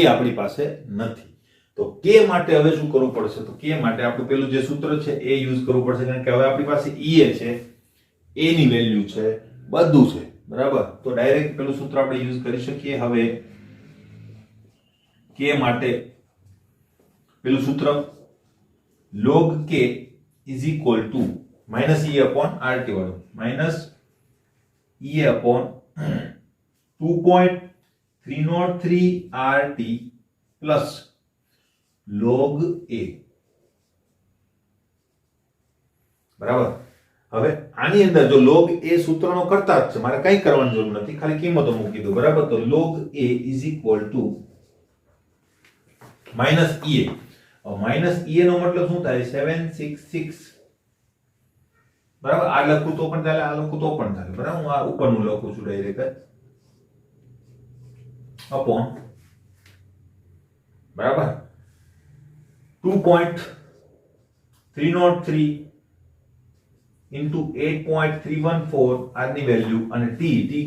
આપણી પાસે નથી તો કે માટે હવે શું કરવું પડશે? તો કે માટે આપણું પેલું જે સૂત્ર છે એ યુઝ કરવું પડશે કારણ કે હવે આપણી પાસે ઈએ છે, એ ની વેલ્યુ છે, બધું છે. બરાબર? તો ડાયરેક્ટ પેલું સૂત્ર આપણે યુઝ કરી શકીએ. હવે કે માટે પેલું સૂત્ર log k is equal to -e upon rt વાળું -e upon 2.303 rt plus log a. બરાબર? હવે આની અંદર જો log a સૂત્રનો કરતા જ છે, મારે કંઈ કરવાની જરૂર નથી, ખાલી કિંમતો મૂકી દો. બરાબર? તો log a is equal to -e. -e નો મતલબ શું થાય? 766. બરાબર? આ લખું તો પણ ચાલે, આ લખું તો પણ ચાલે. બરાબર? હું આ ઉપરનું લખું છું ડાયરેક્ટ અપોન બરાબર 2.303 into 8.314 r ની વેલ્યુ અને t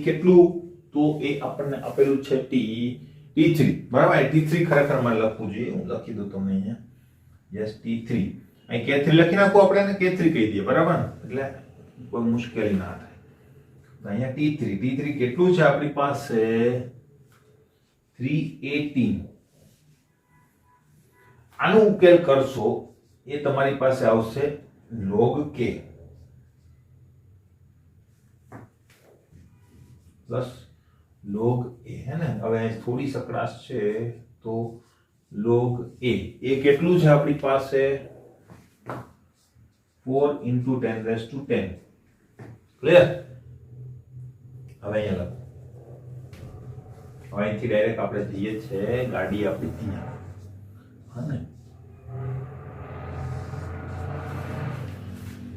કેટલું? તો એ આપણને આપેલું છે t3. બરાબર? t3 ખરેખર મારે લખવું જોઈએ, હું લખી દઉં તમને અહીંયા. Yes, t3. અહીં k3 લખી નાખો, આપણે એને k3 કહી દઈએ. બરાબર? એટલે કોઈ મુશ્કેલી ના થાય. તો અહીંયા t3 કેટલું છે આપણી પાસે? 318. આનો ઉકેલ કરશો એ તમારી પાસે આવશે log k plus log a. હે ને? હવે અહીં થોડી સકડાશ છે તો log a કેટલું છે આપણી પાસે? 4 into 10⁻10. ક્લિયર? હવે અહીંયા લખો. હવે અહીંથી ડાયરેક્ટ આપણે જઈએ છે ગાડી આપણી અહીંયા. હા ને?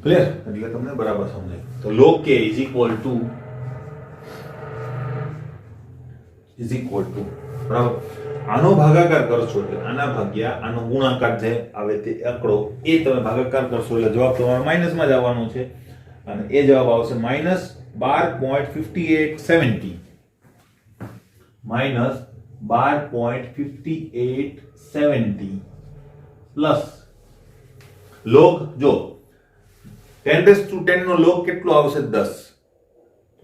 ક્લિયર? એટલે તમને બરાબર સમજાય. તો log k is equal to બરાબર આનો ભાગાકાર કરશો એટલે આના ભાગ્યા આનો ગુણાકાર જે આવે તે આંકડો એ તમે ભાગાકાર કરશો એટલે જવાબ તમારો માઇનસમાં જ આવવાનો છે અને એ જવાબ આવશે -12.5870 -12.5870 પ્લસ log જો 10⁻10 નો log કેટલો આવશે 10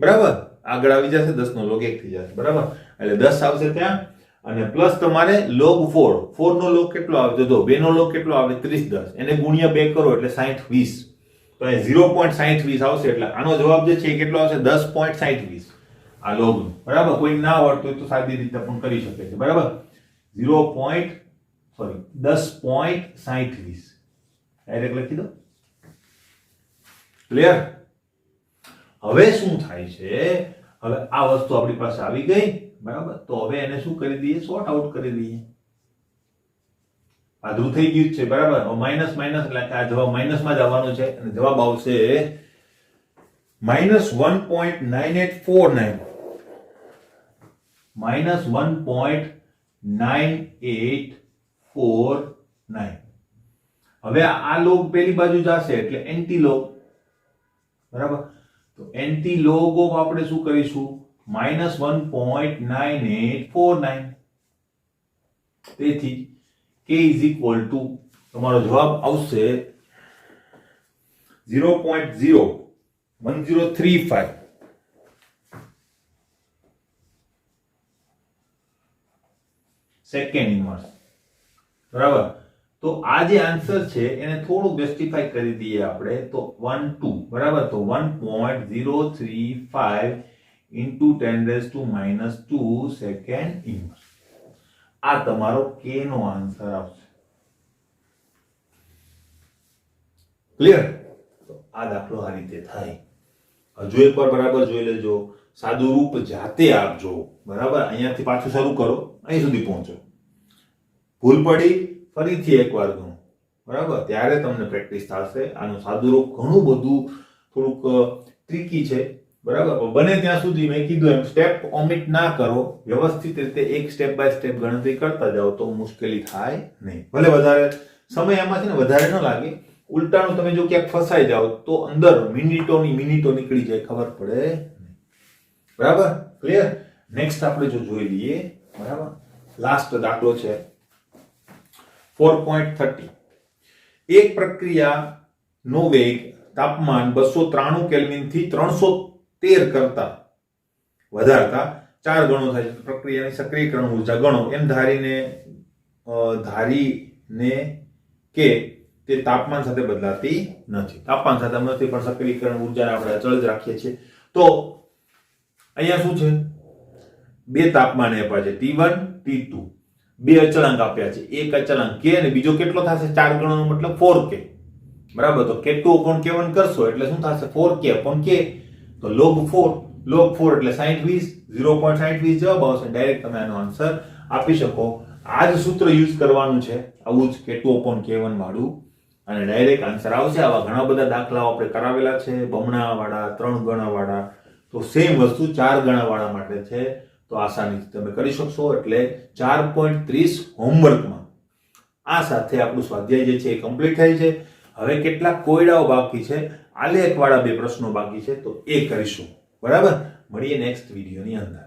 બરાબર આગળ આવી જશે 10 નો log 1 થઈ જશે બરાબર એટલે 10 આવશે ત્યાં અને પ્લસ તમારે log 4 નો log કેટલો આવે તો જો 2 નો log કેટલો આવે 30 10 એને ગુણ્યા 2 કરો એટલે 60 20 તો એ 0.6020 આવશે એટલે આનો જવાબ જે છે એ કેટલો આવશે 10.6020 આ log નો બરાબર કોઈ ના આવડતું હોય તો સાદી રીતે પણ કરી શકે છે બરાબર 10.6020 ડાયરેક્ટ લખી દો ક્લિયર હવે શું થાય છે હવે આ વસ્તુ આપણી પાસે આવી ગઈ બરાબર તો હવે એને શું કરી દઈએ સોર્ટ આઉટ કરી દઈએ આ ધ્રુવ થઈ ગયું છે બરાબર માઈનસ માઈનસ એટલે આ જવાબ માઈનસ માં જ આવવાનો છે અને જવાબ આવશે -1.9849 -1.9849 હવે આ log પેલી બાજુ જશે એટલે એન્ટી log બરાબર તો એન્ટી log ઓફ આપણે શું કરીશું -1.9849 તેથી k તમારો જવાબ આવશે 0.01035 સેકન્ડ ઇન્વર્સ બરાબર તો આ જે આન્સર છે એને થોડું જસ્ટિફાઈ કરી દઈએ આપણે તો 1 2 બરાબર તો 1.035 into 10⁻² સેકન્ડ ઇન્વર્સ આ તમારો k નો આન્સર આવશે ક્લિયર તો આ દાખલો આ રીતે થાય હજુ એકવાર બરાબર જોઈ લેજો સાદું રૂપ જાતે આપજો બરાબર અહીંયાથી પાછું શરૂ કરો અહીં સુધી પહોંચો ભૂલ પડી ફરીથી એકવાર ગણો બરાબર ત્યારે તમને પ્રેક્ટિસ થશે આનું સાદું રૂપ ઘણું બધું થોડુંક ટ્રિકી છે બરાબર બને ત્યાં સુધી મેં કીધું એમ સ્ટેપ ઓમિટ ના કરો વ્યવસ્થિત રીતે એક સ્ટેપ બાય સ્ટેપ ગણતરી કરતા જાઓ તો મુશ્કેલી થાય નહીં ભલે વધારે સમય આમાં છે ને વધારે ન લાગે ઉલટાનું તમે જો ક્યાંક ફસાઈ જાઓ તો અંદર મિનિટો નીકળી જાય ખબર પડે બરાબર ક્લિયર નેક્સ્ટ આપણે જો જોઈ લઈએ બરાબર લાસ્ટ દાખલો છે 4.30 એક પ્રક્રિયાનો વેગ તાપમાન 293 કેલ્વિન થી 313 કરતા વધારતા 4 ગણો થાય છે પ્રક્રિયાની સક્રિયકરણ ઊર્જા ગણો એમ ધારીને કે તે તાપમાન સાથે બદલાતી નથી તાપમાન સાથે નથી પણ સક્રિયકરણ ઊર્જાને આપણે અચળ જ રાખીએ છીએ તો અહીંયા શું છે બે તાપમાન આપ્યા છે T1 T2 બે અચળાંક આપ્યા છે એક અચળાંક k અને બીજો કેટલો થશે 4 ગણોનો મતલબ 4k બરાબર તો k2/k1 કરશો એટલે શું થશે 4k/k તો log 4 એટલે 60 20 0.6020 જવાબ આવશે ડાયરેક્ટ તમે આનો આન્સર આપી શકો આ જ સૂત્ર યુઝ કરવાનું છે આવું જ k2/k1 વાળું અને ડાયરેક્ટ આન્સર આવશે આવા ઘણા બધા દાખલાઓ આપણે કરાવેલા છે બમણા વાળા 3 ગણા વાળા તો સેમ વસ્તુ 4 ગણા વાળા માટે છે તો આસાનીથી તમે કરી શકશો એટલે 4.30 હોમવર્કમાં આ સાથે આપણું સ્વાધ્યાય જે છે એ કમ્પ્લીટ થાય છે હવે કેટલાક કોયડાઓ બાકી છે આલેખ વાળા બે પ્રશ્નો બાકી છે તો એ કરીશું બરાબર મળીએ નેક્સ્ટ વિડીયોની અંદર